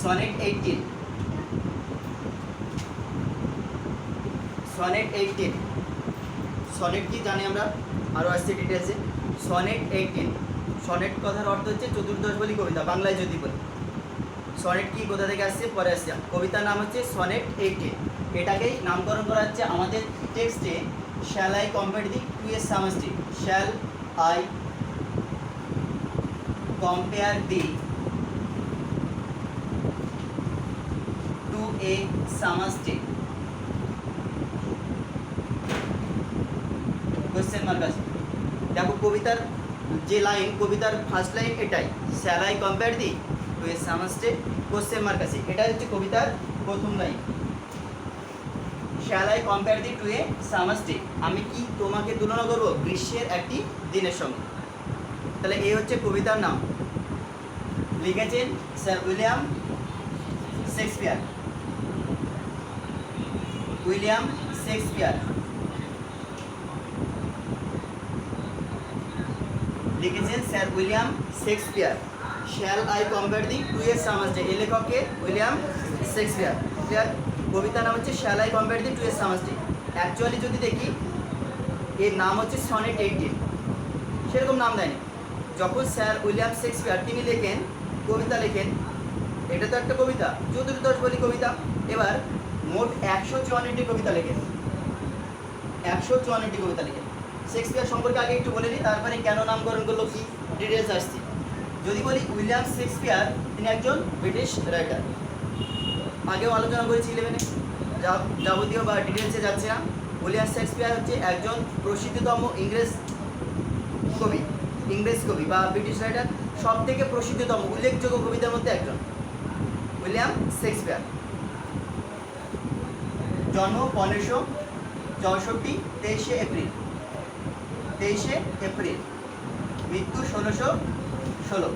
Sonnet 18, sonnet 18, sonnet কি জানি আমরা, আরও আসছে ডিটেলসে। সনেট 18, সনেট কথার অর্থ হচ্ছে চতুর্দশ বলি কবিতা, বাংলায় যদি বলি। সনেট কি কোথা থেকে আসছে পরে আসছে। কবিতার নাম হচ্ছে সনেট 18, এটাকেই নামকরণ করা হচ্ছে আমাদের টেক্সটে shall I compare thee to a summer's day, shall I compare thee to a summer's day, question mark আছে। দেখো কবিতার যে লাইন, কবিতার ফার্স্ট লাইন এটাই, shall I compare thee to a summer's day, question mark আছে। এটা হচ্ছে কবিতার প্রথম line, shall I compare thee to a summer's day, আমি কি তোমাকে তুলনা করবো গ্রীষ্মের একটি দিনের সঙ্গে। তাহলে এই হচ্ছে কবিতার নাম, লিখেছেন sir William Shakespeare, William Shakespeare লিখেছেন sir William Shakespeare. Shall I compare thee to a summer's day, এই লেখককে উইলিয়াম শেক্সপিয়ার। ক্লিয়ার? কবিতার নাম হচ্ছে shall I compare thee to a summer's day. Actually যদি দেখি এর নাম হচ্ছে সনেট 18, সেরকম নাম দেয়নি। যখন স্যার উইলিয়াম শেক্সপিয়ার তিনি লেখেন, কবিতা লেখেন, এটা তো একটা কবিতা, চতুর্দশ বলি কবিতা। এবার মোট 154টি কবিতা লেখেন, 154টি কবিতা লেখেন। শেক্সপিয়ার সম্পর্কে আগে একটু বলে নিই, তারপরে কেন নামকরণ করলো কি ডিটেলস আসছি। যদি বলি উইলিয়াম শেক্সপিয়ার, তিনি একজন ব্রিটিশ রাইটার, আগেও আলোচনা করেছি 11-এ, যাবতীয় বা ডিটেলসে যাচ্ছে না। উইলিয়াম শেক্সপিয়ার হচ্ছে একজন প্রসিদ্ধতম ইংরেজ কবি বা ব্রিটিশ রাইটার, সব থেকে প্রসিদ্ধতম উল্লেখযোগ্য কবিতার মধ্যে একজন উইলিয়াম শেক্সপিয়ার। জন্ম 1564, 23শে এপ্রিল, মৃত্যু 1616,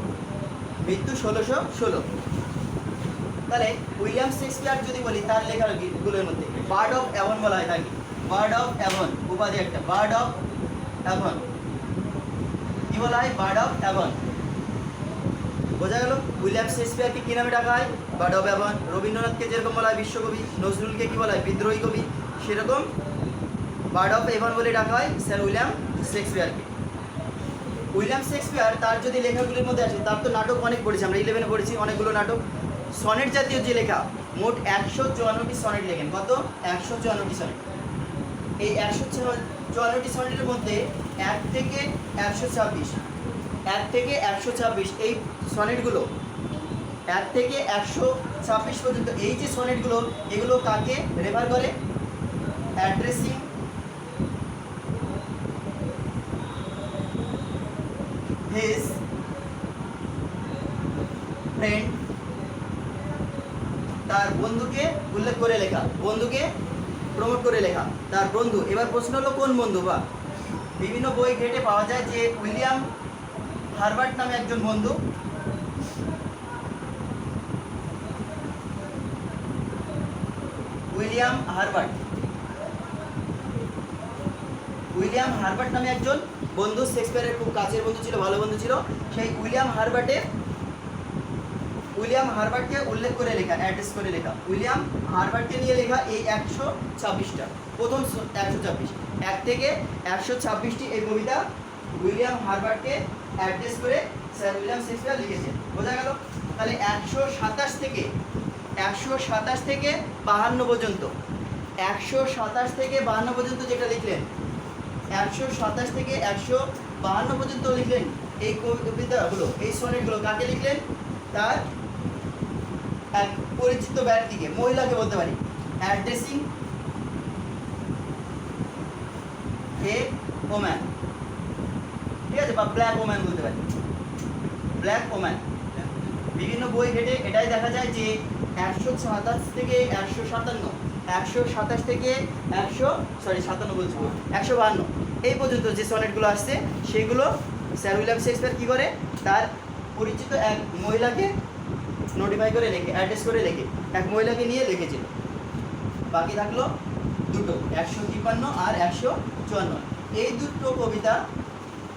মৃত্যু 1616। তাহলে উইলিয়াম শেক্সপিয়ার যদি বলি তার লেখাগুলোর মধ্যে বার্ড অফ অ্যাভন বলা হয় তাকে, বার্ড অফ অ্যাভন উপাধি একটা, বার্ড অফ অ্যাভন কি বলা হয়, বার্ড অফ অ্যাভন। বোঝা গেল উইলিয়াম শেক্সপিয়ারকে কী নামে ডাকা হয়, বার্ড অফ অ্যাভন। রবীন্দ্রনাথকে যেরকম বলা হয় বিশ্বকবি, নজরুলকে কী বলা হয় বিদ্রোহী কবি, সেরকম বার্ড অফ অ্যাভন বলে ডাকা হয় স্যার উইলিয়াম শেক্সপিয়ারকে। উইলিয়াম শেক্সপিয়ার তার যদি লেখাগুলির মধ্যে আসে, তার তো নাটক অনেক পড়েছি আমরা, 11-এ পড়েছি অনেকগুলো নাটক। সনেট জাতীয় যে লেখা, মোট 154টি সনেট লেখেন। কত? 154টি সনেট। এই 154টি সনেটের মধ্যে 1 থেকে 126 এই সনেটগুলো, 1 থেকে 126 পর্যন্ত এই যে সনেটগুলো, এগুলো কাকে রেফার করে, অ্যাড্রেসিং হিজ ফ্রেন্ড, তার বন্ধুকে উল্লেখ করে লেখা, বন্ধুকে প্রমোট করে লেখা, তার বন্ধু। এবার প্রশ্ন হলো কোন বন্ধু, বা বিভিন্ন বই ঘেটে পাওয়া যায় যে উইলিয়াম হারবার্ট নামে একজন বন্ধু, উইলিয়াম হারবার্ট নামে একজন বন্ধু শেক্সপিয়ারের খুব কাছের বন্ধু ছিল, ভালো বন্ধু ছিল। সেই উইলিয়াম হারবার্টকে উল্লেখ করে লেখা, অ্যাড্রেস করে লেখা, উইলিয়াম হারবার্টকে নিয়ে লেখা এই 126টা, প্রথম 126, 1 থেকে 126টি এই কবিতা উইলিয়াম হারবার্টকে অ্যাড্রেস করে স্যার উইলিয়াম শেক্সপিয়ার লিখেছেন। বোঝা গেল? তাহলে 127 থেকে 52 পর্যন্ত, 127 থেকে 52 পর্যন্ত যেটা লিখলেন, 127 থেকে 152 পর্যন্ত লিখলেন এই কবিতাগুলো, এই সনেটগুলো কাকে লিখলেন, তার এক পরিচিত ব্যক্তিকে, মহিলাকে বলতে পারি, অ্যাড্রেসিং এ ওম্যান, ঠিক আছে, বা ব্ল্যাক ওম্যান বলতে পারি, ব্ল্যাক ওম্যান। বিভিন্ন বই ঘেটে এটাই দেখা যায় যে 127 থেকে 127 থেকে 152 এই পর্যন্ত যে সনেটগুলো আসছে, সেগুলো স্যার উইলিয়াম শেক্সপিয়ার কী করে, তার পরিচিত এক মহিলাকে নোটিফাই করে লেখে, অ্যাড্রেস করে লেখে, এক মহিলাকে নিয়ে লিখেছিল। বাকি থাকলো দুটো, 153 আর 154। এই দুটো কবিতা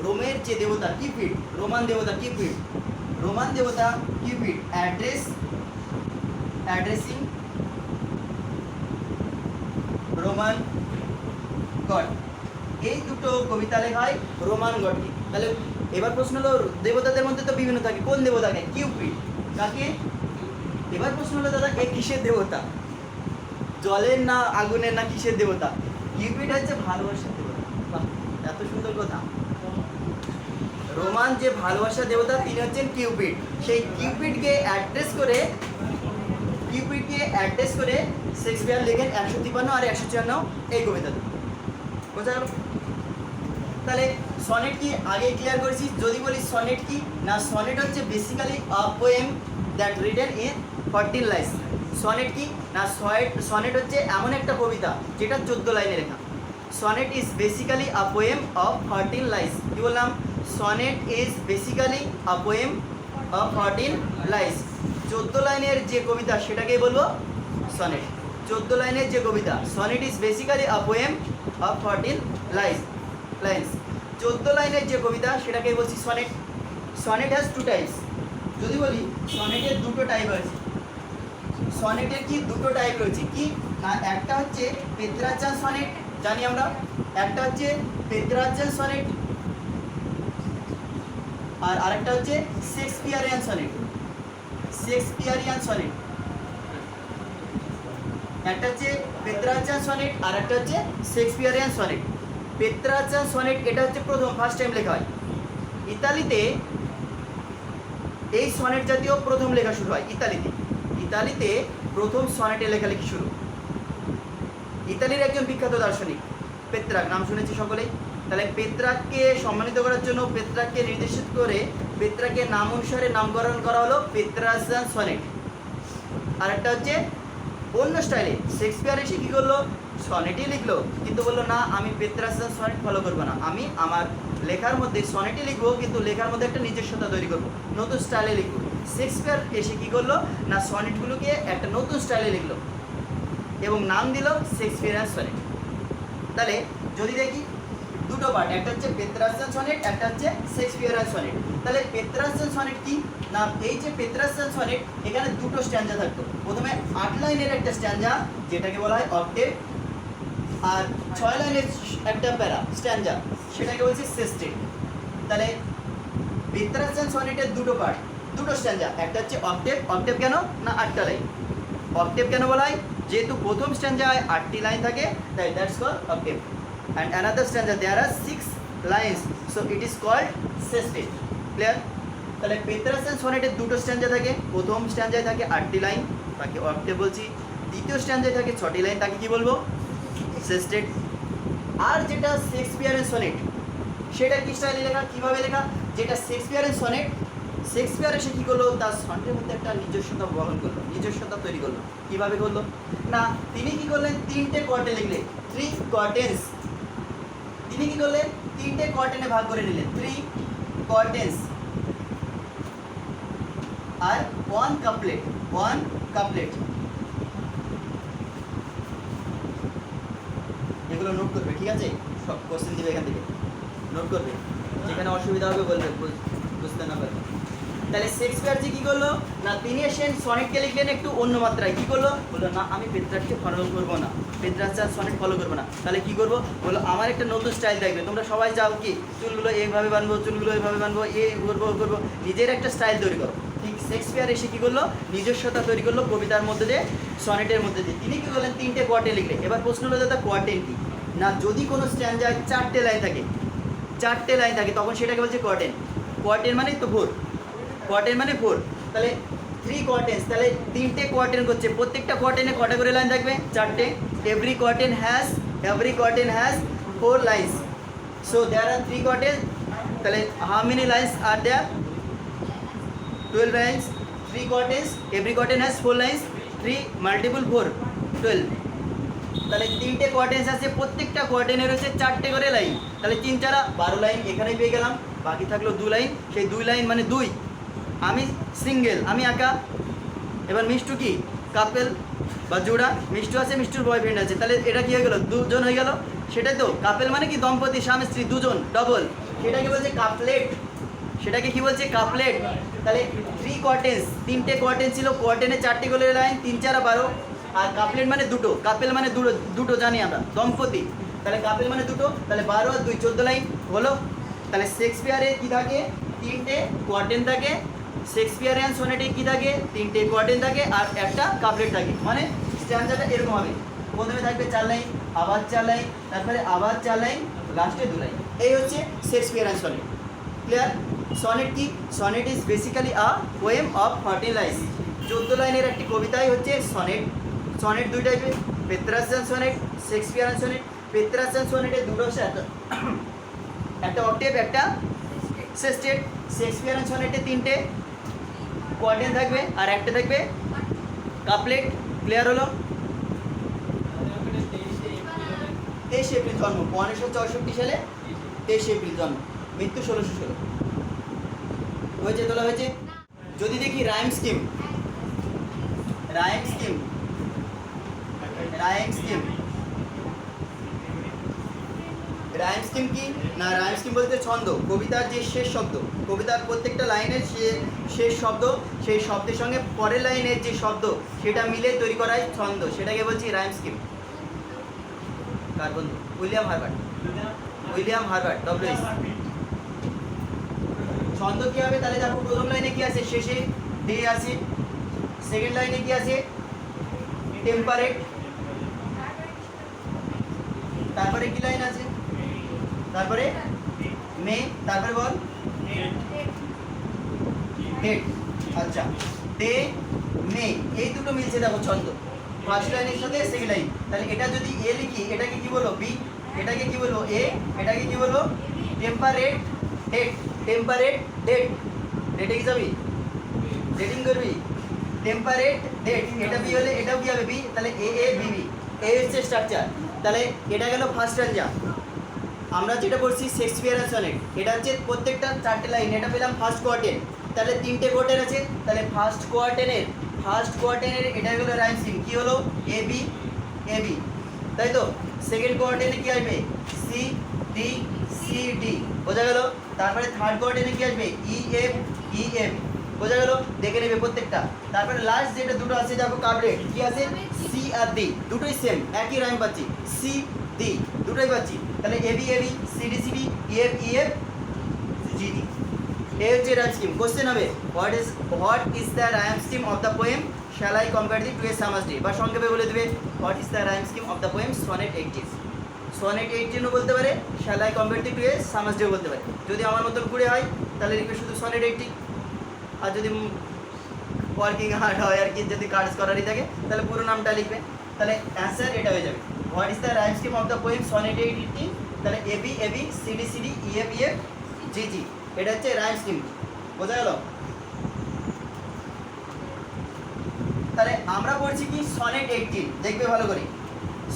রোমের যে দেবতা কিউপিড, রোমান দেবতা Cupid address addressing Roman god. এই দুটো কবিতা লেখা হয় রোমান গডকে। তাহলে এবার প্রশ্ন হলো দেবতাদের মধ্যে তো বিভিন্ন থাকে, কোন দেবতাকে? কিউপিড। কাকে? এবার প্রশ্ন হলো দাদা এ কিসের দেবতা? জলের না আগুনের না কিসের দেবতা? কিউপিড হচ্ছে ভালোবাসার দেবতা। বাহ, এত সুন্দর কথা। রোমান যে ভালোবাসার দেবতা তিনি হচ্ছেন কিউপিড। সেই কিউপিডকে অ্যাড্রেস করে শেক্সপিয়ার লেখেন 153 আর 154 এই কবিতা। বোঝা গেল? তাহলে সনেট কি আগে ক্লিয়ার করেছি। যদি বলি সনেট কি, না সনেট হচ্ছে basically a poem that written in 14 lines. Sonnet কি, না সনেট হচ্ছে এমন একটা কবিতা যেটা 14 লাইনে লেখা। Sonnet is basically a poem of 14 lines. কি বললাম? Sonnet is basically a poem of 14 lines. 14 লাইনের যে কবিতা সেটাকেই বলবো সনেট। 14 লাইনের যে কবিতা, sonnet is basically a poem of 14 lines. 14 লাইনের যে কবিতা সেটাকেই বলছি sonnet. Sonnet has two types. যদি বলি সনেটের দুটো টাইপ আছে। সনেটের কি দুটো টাইপ রয়েছে? কি না, একটা হচ্ছে পেত্রাচান সনেট, জানি আমরা। একটা হচ্ছে পেত্রাচান সনেট, আর আরেকটা হচ্ছে শেক্সপিয়ারিয়ান সনেট। শেক্সপিয়ারিয়ান সনেট, একটা হচ্ছে পেত্রাচান সনেট আর একটা হচ্ছে শেক্সপিয়ারিয়ান সনেট। পেত্রাচান সনেট এটা হচ্ছে প্রথম ফার্স্ট টাইম লেখা হয় ইতালিতে। এই সনেট জাতীয় প্রথম লেখা শুরু হয় ইতালিতে প্রথম সনেটে লেখালেখি শুরু। ইতালির একজন বিখ্যাত দার্শনিক পেত্রাক, নাম শুনেছি সকলেই। তাহলে পেত্রাককে সম্মানিত করার জন্য, পেত্রাককে নির্দেশিত করে পেত্রাকের নাম অনুসারে নামকরণ করা হলো পেত্রাচান সনেট। আর একটা হচ্ছে অন্য স্টাইলে শেক্সপিয়ার এসে কী করলো, সনেটই লিখলো, কিন্তু বললো না আমি পেত্রাচান সনেট ফলো করবো না, আমি আমার লেখার মধ্যে সনেটই লিখবো, কিন্তু লেখার মধ্যে একটা নিজস্বতা তৈরি করবো, নতুন স্টাইলে লিখবো। শেক্সপিয়ার এসে কী করলো না, সনেটগুলোকে একটা নতুন স্টাইলে লিখলো এবং নাম দিল শেক্সপিয়ারিয়ান সনেট। তাহলে যদি দেখি দুটো পার্ট, একটা হচ্ছে পেত্রাচান সনেট, একটা হচ্ছে শেক্সপিয়ারিয়ান সনেট। তাহলে পেত্রাচান সনেট কি না, এই যে পেত্রাচান সনেট এখানে দুটো স্ট্যান্জা থাকতো। প্রথমে 8 লাইনের একটা স্ট্যান্জা যেটাকে বলা হয় অক্টেভ, আর 6 লাইনের একটা প্যারা স্ট্যান্জা সেটাকে বলছি সেস্টেট। তাহলে পেত্রাচান সনেটের দুটো পার্ট, দুটো স্ট্যান্জা, একটা হচ্ছে অক্টেভ। অক্টেভ কেন না 8টা লাইন। অক্টেভ কেন বলা হয়? যেহেতু প্রথম স্ট্যান্জায় 8টি লাইন থাকে, তাই that's called octave. And another stanza there are 6 lines, so it is called sestet. Clear? তাহলে পেত্রাচান সনেটের দুটো স্ট্যান্জা থাকে। প্রথম স্ট্যান্জায় থাকে 8টি লাইন, তাকে অক্টেভ বলছি। দ্বিতীয় স্ট্যান্জায় থাকে 6টি লাইন, তাকে কি বলবো? সেস্টেট। আর যেটা শেক্সপিয়ারিয়ান সনেট সেটা কি স্টাইলে লেখা, কিভাবে লেখা? যেটা শেক্সপিয়ারিয়ান সনেট, শেক্সপিয়ার এসে কী করলো, তার সনেটের মধ্যে একটা নিজস্বতা বহন করলো, নিজস্বতা তৈরি করলো। কীভাবে করলো না, তিনি কী করলেন, 3টে কোয়ার্টে লিখলেন, 3 কোয়ার্টেন্স। তিনি কি করলেন, 3টে কোয়ার্টেনে ভাগ করে নিলেন, 3 কোয়ার্টেন্স আর 1 কাপলেট। এগুলো নোট করবে, ঠিক আছে? সব কোশ্চেন দিবে এখান থেকে, নোট করবে, যেখানে অসুবিধা হবে বলবে, বুঝতে না পারবে। তাহলে শেক্সপিয়ার যে কী করলো না, তিনি এসে সনেটকে লিখলেন একটু অন্য মাত্রায়। কী করলো, বললো না আমি পেত্রাককে ফলো করবো না, পেত্রাচান সনেট ফলো করবো না। তাহলে কী করবো, বললো আমার একটা নতুন স্টাইল থাকবে। তোমরা সবাই চাও কি চুলগুলো এইভাবে বানবো, চুলগুলো এইভাবে বানবো, করবো, নিজের একটা স্টাইল তৈরি করো। ঠিক শেক্সপিয়ার এসে কী করলো, নিজস্বতা তৈরি করলো কবিতার মধ্যে দিয়ে, সনেটের মধ্যে দিয়ে। তিনি কী করলেন, 3টে কোয়ার্টে লিখলেন। এবার প্রশ্ন হলো দাদা কোয়ার্টেন কি না, যদি কোনো স্ট্যান্ডায় 4টে লাইন থাকে, তখন সেটাকে বলছে কোয়ার্টেন। কোয়ার্টেন মানে তো 4, কোয়ার্টেন মানে 4। তাহলে 3 কোয়ার্টেন্স, তাহলে 3টে কোয়ার্টেন করছে। প্রত্যেকটা কোয়ার্টেনে কটা করে লাইন থাকবে, 4টে। Every quatrain has 4 lines, so there are 3 quatrain. তাহলে how many lines are there, 12 lines. 3 quatrains, every quatrain has 4 lines, 3 × 4 12। তাহলে 3টে কোয়ার্টেন্স আছে, প্রত্যেকটা কোয়ার্টেনের হচ্ছে 4টে করে লাইন। তাহলে 3 × 12 লাইন এখানেই পেয়ে গেলাম। বাকি থাকলো 2 লাইন, সেই 2 লাইন মানে 2। আমি সিঙ্গেল, আমি একা। এবার মিষ্টু কি কাপেল বা জোড়া, মিষ্টু আছে, মিষ্টুর বয়ফ্রেন্ড আছে, তাহলে এটা কি হয়ে গেল, 2জন হয়ে গেল। সেটাই তো কাপেল মানে কি দম্পতি, স্বামী স্ত্রী, 2জন, ডবল, সেটাকে বলছে কাপলেট। সেটাকে কি বলছে কাপলেট। তাহলে 3 কোয়ার্টেন্স, 3টে কোয়ার্টেন্স ছিল, কোয়ার্টেনে 4টে করে লাইন, 3 4 12, আর কাপলেট মানে দুটো, কাপেল মানে দুটো, দুটো জানি আমরা দম্পতি, তাহলে কাপেল মানে দুটো, তাহলে 12 আর 2 14 লাইন হলো। তাহলে শেক্সপিয়ারে কি থাকে, 3টে কোয়ার্টেন থাকে, শেক্সপিয়ারিয়ান সনেটে কি থাকে, 3টে কোয়ার্টেন থাকে আর একটা কাপলেট থাকে। মানে স্ট্যান্ডারটা এরকম হবে, প্রথমে থাকবে 4 লাইন, আবার 4 লাইন, তারপরে আবার 4 লাইন, লাস্টে 2 লাইন। এই হচ্ছে শেক্সপিয়ারিয়ান সনেট। ক্লিয়ার? সনেট কি? Sonnet is basically a poem of 14 lines. 14 লাইনের একটি কবিতাই হচ্ছে সনেট। সনেট দুই টাইপের, পেত্রাসিয়ান সনেট, শেক্সপিয়ারিয়ান সনেট। পেত্রাসিয়ান সনেটে দুটো সেট, একটা অক্টেভ একটা সেস্টেট। শেক্সপিয়ারিয়ান সনেটে 3টে কোয়ার্টেন থাকবে আর একটা থাকবে কাপলেট। ক্লিয়ার হলো? 23 এপ্রিল জন্ম, 1564 সালে 23 এপ্রিল জন্ম, মৃত্যু 1616 হয়েছে, তোলা হয়েছে। যদি দেখি rhyme scheme, rhyme scheme, rhyme scheme, rhyme scheme কি না, রাইম স্কিম বলতে ছন্দ, কবিতার যে শেষ শব্দ, কবিতার প্রত্যেকটা লাইনের শেষ শব্দ, সেই শব্দের সঙ্গে পরের লাইনের যে শব্দ সেটা মিলে তৈরি করাই ছন্দ, সেটাকে বলছি রাইম স্কিম। কার বন্ধু? William Herbert, William Herbert WS. ছন্দ কি হবে? তাহলে দেখো প্রথম লাইনে কি আছে, শেষে ডে আছে, সেকেন্ড লাইনে কি আছে, টেম্পারেট, তারপরে কি লাইন আছে, তারপরে মে, তারপরে বল ডেট। আচ্ছা, ডে মে এই দুটো মিলছে দেখো ছন্দ, ফার্স্ট লাইনের সাথে সেকেন্ড লাইন। তাহলে এটা যদি এ লিখি, এটাকে কি বলবো বি, এটাকে কি বলবো এ, এটাকে কি বলবো টেম্পারেট ডেট, টেম্পারেট ডেট। ডেটে কি যাবি, ডেটিং করবি, টেম্পারেট ডেট। এটা বি হলে এটাও কি হবে বি, তাহলে এ এ বি বি, এই হচ্ছে স্ট্রাকচার। তাহলে এটা গেল ফার্স্ট স্ট্যান্জা। আমরা যেটা বলছি শেক্সপিয়ারিয়ান সনেট, এটা হচ্ছে প্রত্যেকটা 4টে লাইন, এটা পেলাম ফার্স্ট কোয়ার্টেন। তাহলে 3টে কোয়ার্টেন আছে, তাহলে ফার্স্ট কোয়ার্টেনের এটা হলো রাইম স্কিম, কি হলো এ বি এ বি, তাই তো। সেকেন্ড কোয়ার্টেনে কি আসবে সি ডি সি ডি, বোঝা গেল। তারপরে থার্ড কোয়ার্টেনে কি আসবে ই এফ ই এফ, বোঝা গেল, দেখে নেবে প্রত্যেকটা। তারপরে লাস্ট যেটা দুটো আছে দেখো কাপলেট, কি আছে সি আর ডি, দুটোই সেম, একই রাইম পাচ্ছি, সি ডি দুটোই পাচ্ছি। তাহলে A B C D E F G D, এই হচ্ছে রাইম স্কিম। কোশ্চেন হবে what is the rhyme scheme of the poem shall I compare thee to a summer's day, বা সংক্ষেপে বলে দেবে what is the rhyme scheme of the poem sonnet 18। Sonnet 18ও বলতে পারে, shall I compare thee to a Summers ডেও বলতে পারে। যদি আমার মতন ঘুরে হয় তাহলে লিখবে শুধু সনেট 18, আর যদি ওয়ার্কিং হার্ড হয় আর কি, যদি কার্ডস করারই থাকে তাহলে পুরো নামটা লিখবে। তাহলে অ্যান্সার এটা হয়ে যাবে what is the rhyme scheme of the poem sonnet 18। তাহলে A B C D E F G G, এটা হচ্ছে রাইম স্কিম, বোঝা গেল। তাহলে আমরা পড়ছি কি সনেট 18, দেখবে ভালো করে,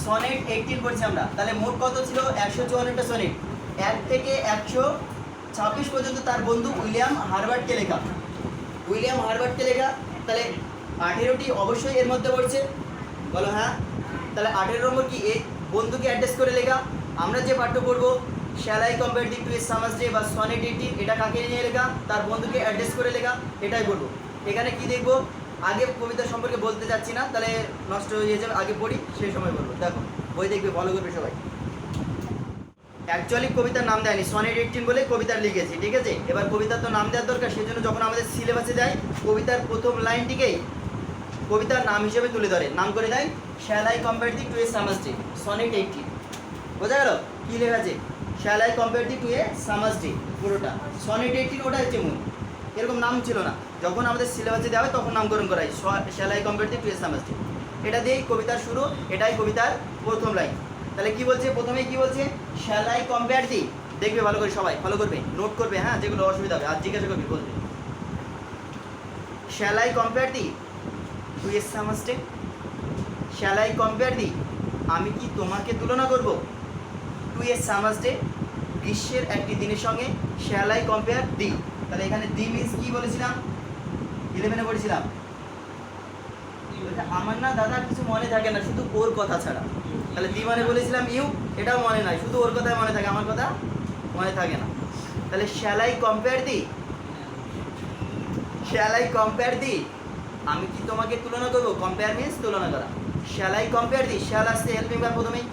সনেট 18 পড়ছি আমরা। তাহলে মোট কত ছিল 154টা সনেট, 1 থেকে 126 পর্যন্ত তার বন্ধু উইলিয়াম হার্বার্টকে লেখা, উইলিয়াম হার্বার্টকে লেখা। তাহলে 18টি অবশ্যই এর মধ্যে পড়ছে, বলো হ্যাঁ। তাহলে 18 নম্বর কি এ বন্ধুকে অ্যাড্রেস করে লেখা। আমরা যে পাঠ্য পড়বো shall I compare thee to a summer's day বা সনেট 18, এটা কাকে নিয়ে লেখা, তার বন্ধুকে অ্যাড্রেস করে লেখা, এটাই বলবো। এখানে কি দেখবো, আগে কবিতা সম্পর্কে বলতে যাচ্ছি না, তাহলে নষ্ট হয়ে যাবে, আগে পড়ি সেই সময় বলবো। দেখো বই দেখবে, ফলো করবে সবাই। অ্যাকচুয়ালি কবিতার নাম দেয়নি, সনেট 18 বলে কবিতার লিখেছি, ঠিক আছে। এবার কবিতার তো নাম দেওয়ার দরকার, সেই জন্য যখন আমাদের সিলেবাসে যায় কবিতার প্রথম লাইনটিকেই কবিতার নাম হিসেবে তুলে ধরে, নাম করে দেয় shall I compare thee to a summer's day sonnet 18, বোঝা গেল কী লেখা আছে, shall I compare thee to a summer's day, পুরোটা সনেট 18 ওটা হচ্ছে মূল, এরকম নাম ছিল না। যখন আমাদের সিলেবাসে দেওয়া হয় তখন নামকরণ করা হয় shall I compare thee to a summer's day, এটা দিয়েই কবিতার শুরু, এটাই কবিতার প্রথম লাইন। তাহলে কি বলছে প্রথমে, কি বলছে শ্যাল আই কম্পেয়ার দি, দেখবে ভালো করে, সবাই ফলো করবে, নোট করবে, হ্যাঁ, যেগুলো অসুবিধা হবে আর জিজ্ঞাসা করবে, বলবে shall I compare thee to a summer's day, shall I compare thee, আমি কি তোমাকে তুলনা করব, টু এ সামার্স ডে, গ্রীষ্মের একটি দিনের সঙ্গে, শ্যাল আই কম্পেয়ার দি। তাহলে এখানে দি মিন্স কি বলেছিলাম, 11-এ পড়েছিলাম, আমার না দাদা কিছু মনে থাকে না শুধু ওর কথা ছাড়া। তাহলে দি মানে বলেছিলাম ইউ, এটাও মনে নাই, শুধু ওর কথাই মনে থাকে, আমার কথা মনে থাকে না। তাহলে shall I compare the shall I compare thee, আমি কি তোমাকে তুলনা করবো? কম্পেয়ার মিন্স তুলনা করা। Shall I compare the, shall আসছে হেল্পিং ভার্ব প্রথমেই,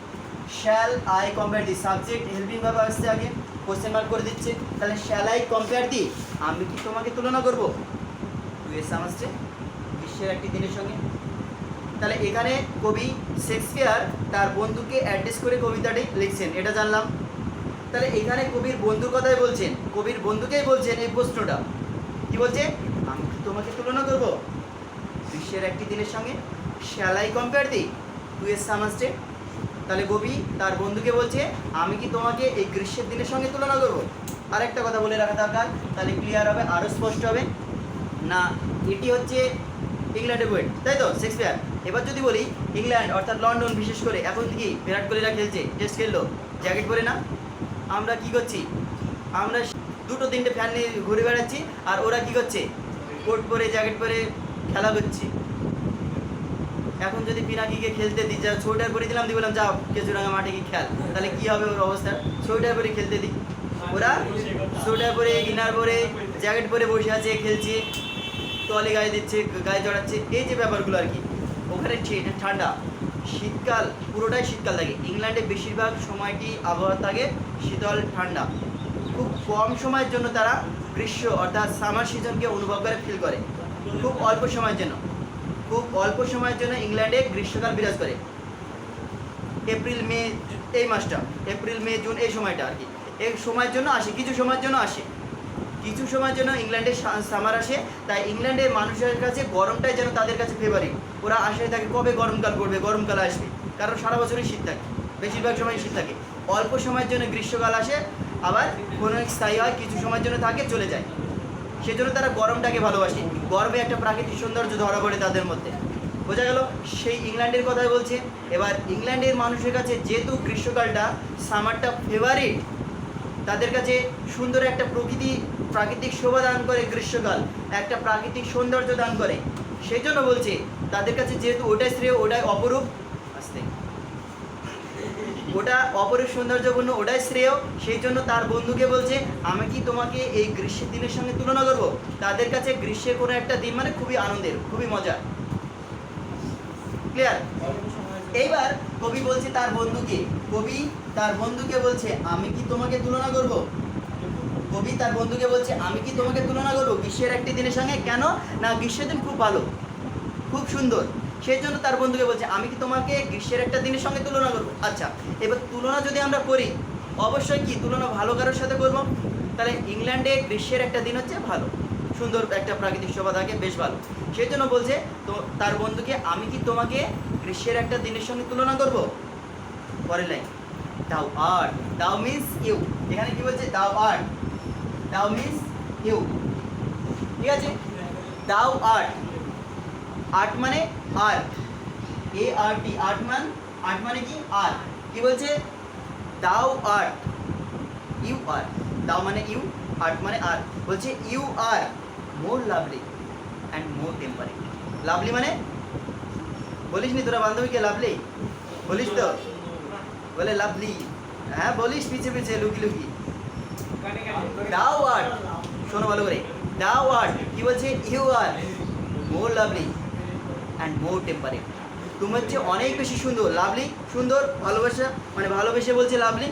shall I compare the subject helping verb আসছে আগে, কোশ্চেন মার্ক করে দিচ্ছে। তাহলে শ্যাল আই কম্পেয়ার দি, আমি কি তোমাকে তুলনা করবো ইউএসএম আসছে গ্রীষ্মের একটি দিনের সঙ্গে। তাহলে এখানে কবি শেক্সপিয়ার তার বন্ধুকে অ্যাড্রেস করে কবিতাটি লিখছেন, এটা জানলাম। তাহলে এখানে কবির বন্ধুর কথাই বলছেন, কবির বন্ধুকেই বলছেন এই প্রশ্নটা। কি বলছে? আমি কি তোমাকে তুলনা করবো গ্রীষ্মের একটি দিনের সঙ্গে? Shall I compare thee to a summer day. তাহলে কবি তার বন্ধুকে বলছে আমি কি তোমাকে এই গ্রীষ্মের দিনের সঙ্গে তুলনা করবো। আরেকটা কথা বলে রাখা দরকার, তাহলে ক্লিয়ার হবে, আরও স্পষ্ট হবে। না, এটি হচ্ছে ইংল্যান্ডের পোয়েট, তাই তো শেক্সপিয়ার। এবার যদি বলি ইংল্যান্ড অর্থাৎ লন্ডন, বিশেষ করে এখন কি বিরাট কোহলিরা খেলছে, টেস্ট খেললো, জ্যাকেট পরে না? আমরা কি করছি? আমরা দুটো তিনটে ফ্যান নিয়ে ঘুরে বেড়াচ্ছি, আর ওরা কি করছে? কোট পরে জ্যাকেট পরে খেলা করছে। এখন যদি পিনাকিকে খেলতে দিই, যা সোয়েটার পরে দিলাম, দিয়ে বললাম যাও কেচুরাঙ্গা মাঠে কি খেল, তাহলে কি হবে ওর অবস্থা? সোয়েটার পরে খেলতে দিই, ওরা সোয়েটার পরে, ইনার পরে, জ্যাকেট পরে বসে আছে, খেলছে, তলে গায়ে দিচ্ছে, গায়ে জড়াচ্ছে, এই যে ব্যাপারগুলো আর কি। ওখানে ঠান্ডা, শীতকাল, পুরোটাই শীতকাল থাকে। ইংল্যান্ডে বেশিরভাগ সময়টি আবহাওয়া থাকে শীতল ঠান্ডা। খুব কম সময়ের জন্য তারা গ্রীষ্ম অর্থাৎ সামার সিজনকে অনুভব করে, ফিল করে। খুব অল্প সময়ের জন্য, খুব অল্প সময়ের জন্য ইংল্যান্ডে গ্রীষ্মকাল বিরাজ করে। এপ্রিল মে, এই মাসটা এপ্রিল মে জুন, এই সময়টা আর কি, এই সময়ের জন্য আসে, কিছু সময়ের জন্য আসে, কিছু সময়ের জন্য ইংল্যান্ডে সামার আসে। তাই ইংল্যান্ডের মানুষের কাছে গরমটাই যেন তাদের কাছে ফেভারিট। ওরা আশায় থাকে কবে গরমকাল পড়বে, গরমকাল আসবে, কারণ সারা বছরই শীত থাকে, বেশিরভাগ সময় শীত থাকে। অল্প সময়ের জন্য গ্রীষ্মকাল আসে, আবার কোনো এক স্থায়ী হয়, কিছু সময়ের জন্য থাকে, চলে যায়। সেজন্য তারা গরমটাকে ভালোবাসে। গরমে একটা প্রাকৃতিক সৌন্দর্য ধরা পড়ে তাদের মধ্যে, বোঝা গেল? সেই ইংল্যান্ডের কথাই বলছে। এবার ইংল্যান্ডের মানুষের কাছে যেহেতু গ্রীষ্মকালটা, সামারটা ফেভারিট, তাদের কাছে সুন্দর একটা প্রাকৃতিক শোভা দান করে গ্রীষ্মকাল, একটা প্রাকৃতিক সৌন্দর্য দান করে। সেই জন্য বলছে তাদের কাছে যেহেতু ওটাই শ্রেয়, ওটাই অপরূপ, আসতে ওটা অপরূপ সৌন্দর্যপূর্ণ, ওটাই শ্রেয়। সেই জন্য তার বন্ধুকে বলছে আমি কি তোমাকে এই গ্রীষ্মের দিনের সঙ্গে তুলনা করবো। তাদের কাছে গ্রীষ্মের কোনো একটা দিন মানে খুবই আনন্দের, খুবই মজা। ক্লিয়ার? এইবার কবি বলছে তার বন্ধুকে, কবি তার বন্ধুকে বলছে আমি কি তোমাকে তুলনা করব। কবি তার বন্ধুকে বলছে আমি কি তোমাকে তুলনা করব গ্রীষ্মের একটি দিনের সঙ্গে। কেন না, গ্রীষ্মের দিন খুব ভালো, খুব সুন্দর, সেই জন্য তার বন্ধুকে বলছে আমি কি তোমাকে গ্রীষ্মের একটা দিনের সঙ্গে তুলনা করব। আচ্ছা, এবার তুলনা যদি আমরা করি, অবশ্যই কি তুলনা ভালো কারোর সাথে করব। তাহলে ইংল্যান্ডে গ্রীষ্মের একটা দিন হচ্ছে ভালো, সুন্দর একটা প্রাকৃতিক শোভা থাকে, বেশ ভালো। সেই জন্য বলছে তো তার বন্ধুকে আমি কি তোমাকে গ্রীষ্মের একটা দিনের সঙ্গে তুলনা করব। পরের লাইন, দাও আর, দাও মিন্স ইউ। এখানে কি বলছে? দাও আর, দাও মিন্স ইউ, ঠিক আছে? দাও আর্ট, আর্ট মানে আর, এ আর টি, আর্ট মানে কি আর। কি বলছে? দাও আর্ট, ইউ আর, দাও মানে ইউ, আর্ট মানে আর। বলছে you are more lovely and more temperate. Lovely মানে বলিস নি তোরা বান্ধবীকে লাভলি বলিস তো? বলে লাভলি, হ্যাঁ বলিস পিছে পিছে লুকি লুকি। দাও আর্ট, শোনো ভালো করে, দাও আর্ট কি বলছে? You are more lovely and more temperate. তুমি হচ্ছে অনেক বেশি সুন্দর, লাভলি সুন্দর, ভালোবাসা মানে ভালোবেসে বলছে লাভলি,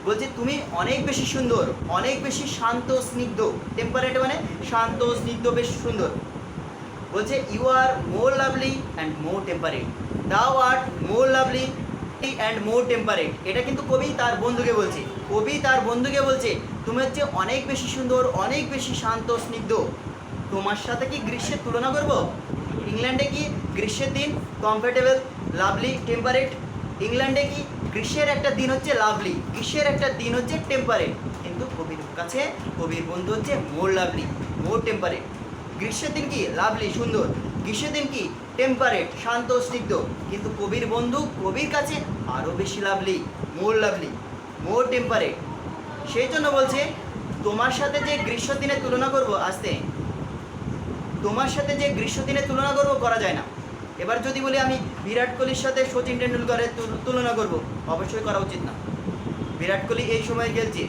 বলছে তুমি অনেক বেশি সুন্দর, অনেক বেশি শান্ত স্নিগ্ধ। টেম্পারেট মানে শান্ত স্নিগ্ধ, বেশ সুন্দর। বলছে you are more lovely and more temperate, thou art more lovely and more temperate. এটা কিন্তু কবি তার বন্ধুকে বলছে, কবি তার বন্ধুকে বলছে তুমি হচ্ছে অনেক বেশি সুন্দর, অনেক বেশি শান্ত স্নিগ্ধ। তোমার সাথে কি গ্রীষ্মের তুলনা করব? ইংল্যান্ডে কি গ্রীষ্মের দিন কমফোর্টেবল, লাভলি, টেম্পারেট। ইংল্যান্ডে কি গ্রীষ্মের একটা দিন হচ্ছে লাভলি, গ্রীষ্মের একটা দিন হচ্ছে টেম্পারেট। কিন্তু কবির কাছে কবির বন্ধু হচ্ছে মোর লাভলি, মোর টেম্পারেট। গ্রীষ্মের দিন কি লাভলি, সুন্দর, গ্রীষ্মের দিন কি টেম্পারেট, শান্ত স্নিগ্ধ। কিন্তু কবির বন্ধু কবির কাছে আরও বেশি লাভলি, মোর টেম্পারেট। সেই জন্য বলছে তোমার সাথে যে গ্রীষ্মের দিনে তুলনা করব, আসতে তোমার সাথে যে গ্রীষ্ম দিনে তুলনা করব, করা যায় না। এবার যদি বলি আমি বিরাট কোহলির সাথে সচিন টেন্ডুলকারের তুলনা করব, অবশ্যই করা উচিত না। বিরাট কোহলি এই সময় খেলছে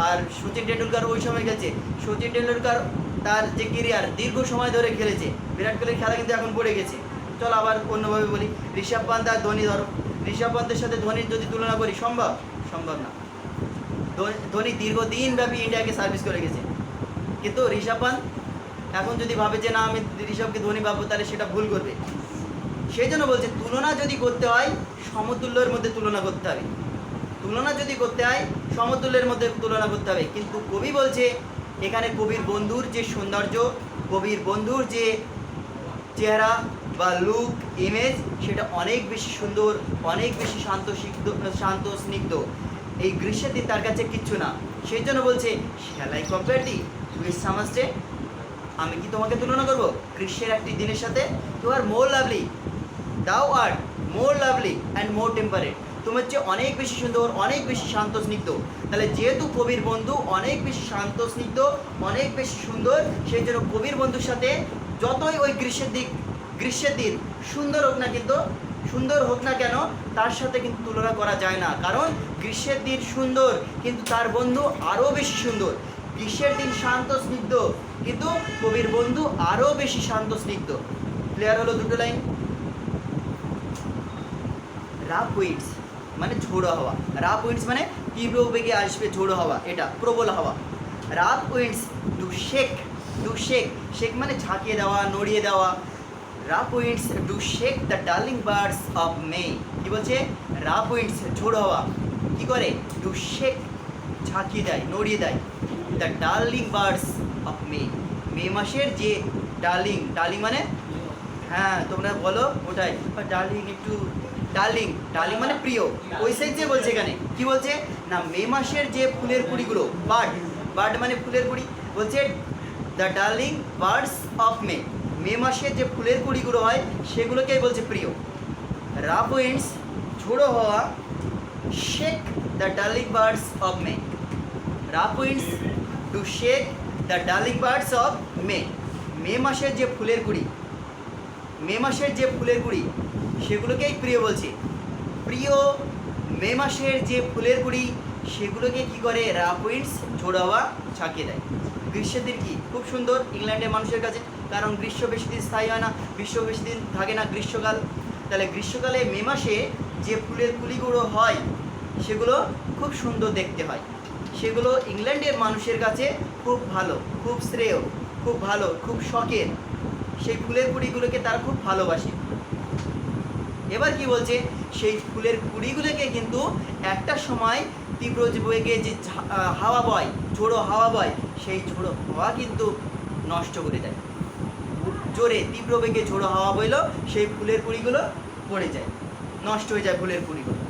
আর সচিন টেন্ডুলকার ওই সময় খেলছে। সচিন টেন্ডুলকার তার যে কেরিয়ার দীর্ঘ সময় ধরে খেলেছে, বিরাট কোহলির খেলা কিন্তু এখন পড়ে গেছে। চলো আবার অন্যভাবে বলি, ঋষভ পান্ত আর ধোনি ধরো, ঋষভ পান্তের সাথে ধোনির যদি তুলনা করি, সম্ভব? সম্ভব না। ধোনি দীর্ঘদিন ব্যাপী ইন্ডিয়াকে সার্ভিস করে গেছে, কিন্তু ঋষভ পান্ত এখন যদি ভাবে যে না আমি ঋষভকে ধোনি ভাববো, তাহলে সেটা ভুল করবে। সেই জন্য বলছে তুলনা যদি করতে হয় সমতুল্যের মধ্যে তুলনা করতে হবে, তুলনা যদি করতে হয় সমতুল্যের মধ্যে তুলনা করতে হবে। কিন্তু কবি বলছে এখানে কবির বন্ধুর যে সৌন্দর্য, কবির বন্ধুর যে চেহারা বা লুক ইমেজ, সেটা অনেক বেশি সুন্দর, অনেক বেশি শান্ত স্নিগ্ধ। এই গ্রীষ্মের দিন তার কাছে কিচ্ছু না। সেই জন্য বলছে shall I compare the with summer day, আমি কি তোমাকে তুলনা করবো গ্রীষ্মের একটি দিনের সাথে? You are more lovely, thou are more lovely and more temperate, তুমি হচ্ছে অনেক বেশি সুন্দর, অনেক বেশি শান্ত স্নিগ্ধ। তাহলে যেহেতু কবির বন্ধু অনেক বেশি শান্ত স্নিগ্ধ, অনেক বেশি সুন্দর, সেই জন্য কবির বন্ধুর সাথে যতই ওই গ্রীষ্মের দিন সুন্দর হোক না, কিন্তু সুন্দর হোক না কেন, তার সাথে কিন্তু তুলনা করা যায় না। কারণ গ্রীষ্মের দিন সুন্দর, কিন্তু তার বন্ধু আরও বেশি সুন্দর। গ্রীষ্মের দিন শান্ত স্নিগ্ধ, কিন্তু কবির বন্ধু আরও বেশি শান্ত স্নিগ্ধ। ক্লিয়ার হলো দুটো লাইন? রাফ উইন্ডস মানে ঝোড়ো হাওয়া, রাফ উইন্ডস মানে তীব্র বেগে আসবে ঝোড়ো হাওয়া, এটা প্রবল হাওয়া। Rough winds do shake, shake মানে ঝাঁকিয়ে দেওয়া, নড়িয়ে দেওয়া। Rough winds do shake the darling birds of মে, কি বলছে? রাফ উইন্ডস ঝোড়ো হাওয়া কি করে? ডু শেক ঝাঁকিয়ে দেয়, নড়িয়ে দেয়, the darling birds of May, মে মাসের যে ডার্লিং, ডার্লিং মানে হ্যাঁ তোমরা বলো ওটাই, ডার্লিং একটু ডার্লিং, ডার্লিং মানে প্রিয়, ওই সাইজে বলছে এখানে। কি বলছে না, মে মাসের যে ফুলের কুড়িগুলো, বার্ড মানে ফুলের কুড়ি, বলছে the darling birds of May, মে মাসের যে ফুলের কুড়িগুলো হয় সেগুলোকেই বলছে প্রিয়। রাফ উইন্ডস ঝোড়ো হওয়া, shake the darling birds of May, rough winds to shake the darling birds of May, মে মাসের যে ফুলের কুড়ি, মে মাসের যে ফুলের কুড়ি সেগুলোকেই প্রিয় বলছে। প্রিয় মে মাসের যে ফুলের কুড়ি সেগুলোকে কি করে? রাফ উইন্ডস ঝোড়ো হাওয়া ঝাঁকিয়ে দেয়। গ্রীষ্মের দিন কি খুব সুন্দর ইংল্যান্ডের মানুষের কাছে, কারণ গ্রীষ্ম বেশি দিন স্থায়ী হয় না, গ্রীষ্ম বেশি দিন থাকে না, গ্রীষ্মকাল। তাহলে গ্রীষ্মকালে মে মাসে যে ফুলের কুড়িগুলো হয় সেগুলো খুব সুন্দর দেখতে হয়, সেগুলো ইংল্যান্ডের মানুষের কাছে খুব ভালো, খুব শ্রেয়, খুব ভালো, খুব শখের, সেই ফুলের কুড়িগুলোকে তারা খুব ভালোবাসে। এবার কি বলছে, সেই ফুলের কুড়িগুলোকে কিন্তু একটা সময় তীব্র বেগে যে হাওয়া বয়, ঝোড়ো হাওয়া বয়, সেই ঝোড়ো হাওয়া কিন্তু নষ্ট করে দেয়। জোরে তীব্র বেগে ঝোড়ো হাওয়া বইল, সেই ফুলের কুড়িগুলো পড়ে যায়, নষ্ট হয়ে যায় ফুলের কুড়িগুলো।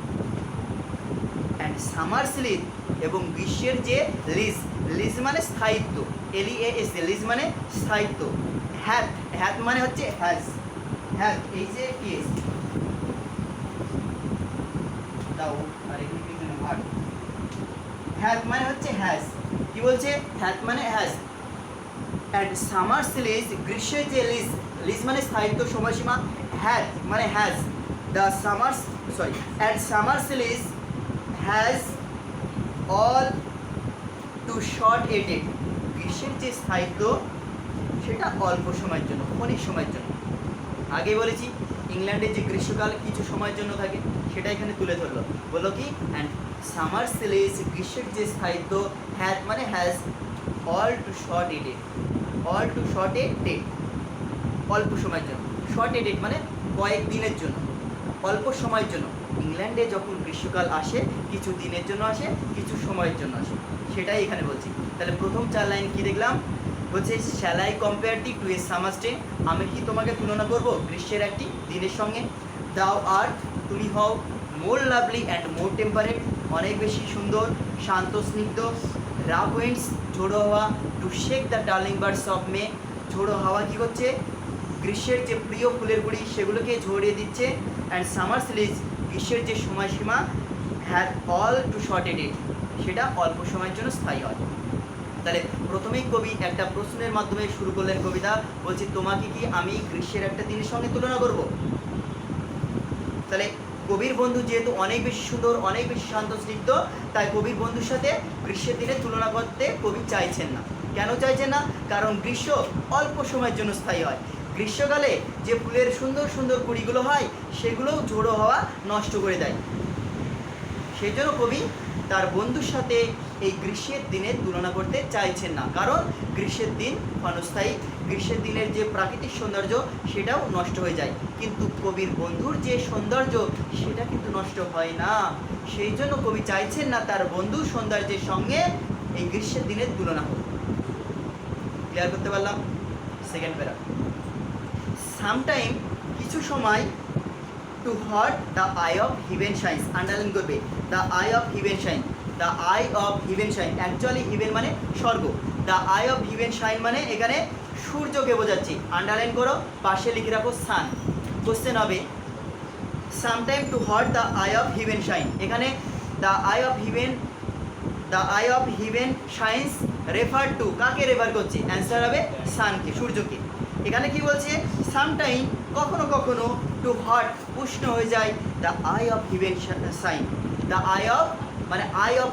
অ্যান্ড সামার স্লিপ, এবং গ্রীষ্মের যে লিজ মানে স্থায়িত্ব, LEAS, লিজ মানে স্থায়িত্ব। হ্যাথ মানে হচ্ছে হ্যাজ, এই যে ইয়েস দাও, আর এখানে কিন্তু ভাগ। হ্যাথ মানে হচ্ছে হ্যাজ, কি বলছে? হ্যাথ মানে হ্যাজ। অ্যান্ড সামার লিজ, গ্রীষ্মের যে লিজ মানে স্থায়িত্ব, সময়সীমা। হ্যাথ মানে has, the summer and summer lease has all too short a date, গ্রীষ্মের যে স্থায়িত্ব সেটা অল্প সময়ের জন্য, ক্ষণিক সময়ের জন্য। আগে বলেছি ইংল্যান্ডের যে গ্রীষ্মকাল কিছু সময়ের জন্য থাকে, সেটা এখানে তুলে ধরলো। বলো কি, অ্যান্ড সামার সিলিজ, গ্রীষ্মের যে স্থায়িত্ব, হ্যাজ মানে হ্যাজ অল টু শর্ট এটেড, অল্প সময়ের জন্য। শর্ট এটেড মানে কয়েক দিনের জন্য, অল্প সময়ের জন্য। ইংল্যান্ডে যখন গ্রীষ্মকাল আসে কিছু দিনের জন্য আসে, কিছু সময়ের জন্য আসে, সেটাই এখানে বলছি। তাহলে প্রথম 4 লাইন কি দেখলাম? বলছে shall I compare thee to a summer day, আমি কি তোমাকে তুলনা করব গ্রীষ্মের একটি দিনের সঙ্গে? দাও আর, তুমি হও, মোর লাভলি অ্যান্ড মোর টেম্পারেট, অনেক বেশি সুন্দর, শান্ত স্নিগ্ধ। রাফ উইন্ডস ঝোড়ো হাওয়া, two shake the darling birds of মে, ঝোড়ো হাওয়া কী করছে? গ্রীষ্মের যে প্রিয় ফুলের গুঁড়ি সেগুলোকে ঝরিয়ে দিচ্ছে। অ্যান্ড সামার সিলিজ, গ্রীষ্মের যে সময়সীমা, হ্যাভ অল টু শর্ট এটেড, সেটা অল্প সময়ের জন্য স্থায়ী হয়। তাহলে প্রথমেই কবি একটা প্রশ্নের মাধ্যমে শুরু করলেন কবিতা, বলছি তোমাকে কি আমি গ্রীষ্মের একটা দিনের সঙ্গে তুলনা করব? তাহলে কবির বন্ধু যেহেতু অনেক বেশি সুন্দর, অনেক বেশি শান্ত স্নিগ্ধ, তাই কবির বন্ধুর সাথে গ্রীষ্মের দিনে তুলনা করতে কবি চাইছেন না। কেন চাইছেন না? কারণ গ্রীষ্ম অল্প সময়ের জন্য স্থায়ী হয়। গ্রীষ্মকালে যে ফুলের সুন্দর সুন্দর কুড়িগুলো হয় সেগুলোও ঝোড়ো হওয়া নষ্ট করে দেয়। সেই জন্য কবি তার বন্ধুর সাথে এই গ্রীষ্মের দিনের তুলনা করতে চাইছেন না, কারণ গ্রীষ্মের দিন ক্ষণস্থায়ী, গ্রীষ্মের দিনের যে প্রাকৃতিক সৌন্দর্য সেটাও নষ্ট হয়ে যায়, কিন্তু কবির বন্ধুর যে সৌন্দর্য সেটা কিন্তু নষ্ট হয় না। সেই জন্য কবি চাইছেন না তার বন্ধুর সৌন্দর্যের সঙ্গে এই গ্রীষ্মের দিনের তুলনা হোক। ক্লিয়ার করতে পারলাম? সেকেন্ড প্যারা, সামটাইম কিছু সময় too hot the eye of heaven shines, underline করবে the eye of heaven shine. The eye of heaven shine, actually heaven মানে স্বর্গ, the eye of heaven shine মানে এখানে সূর্যকে বোঝাচ্ছি। আন্ডারলাইন করো, পাশে লিখে রাখো সান। কোশ্চেন হবে sometime too hot the eye of heaven shine, এখানে the eye of heaven shines refer to, কাকে রেফার করছে? অ্যান্সার হবে সানকে, সূর্যকে। এখানে কি বলছে? সামটাইম কখনো কখনো টু হট উষ্ণ হয়ে যায় the eye of heaven shine. The eye of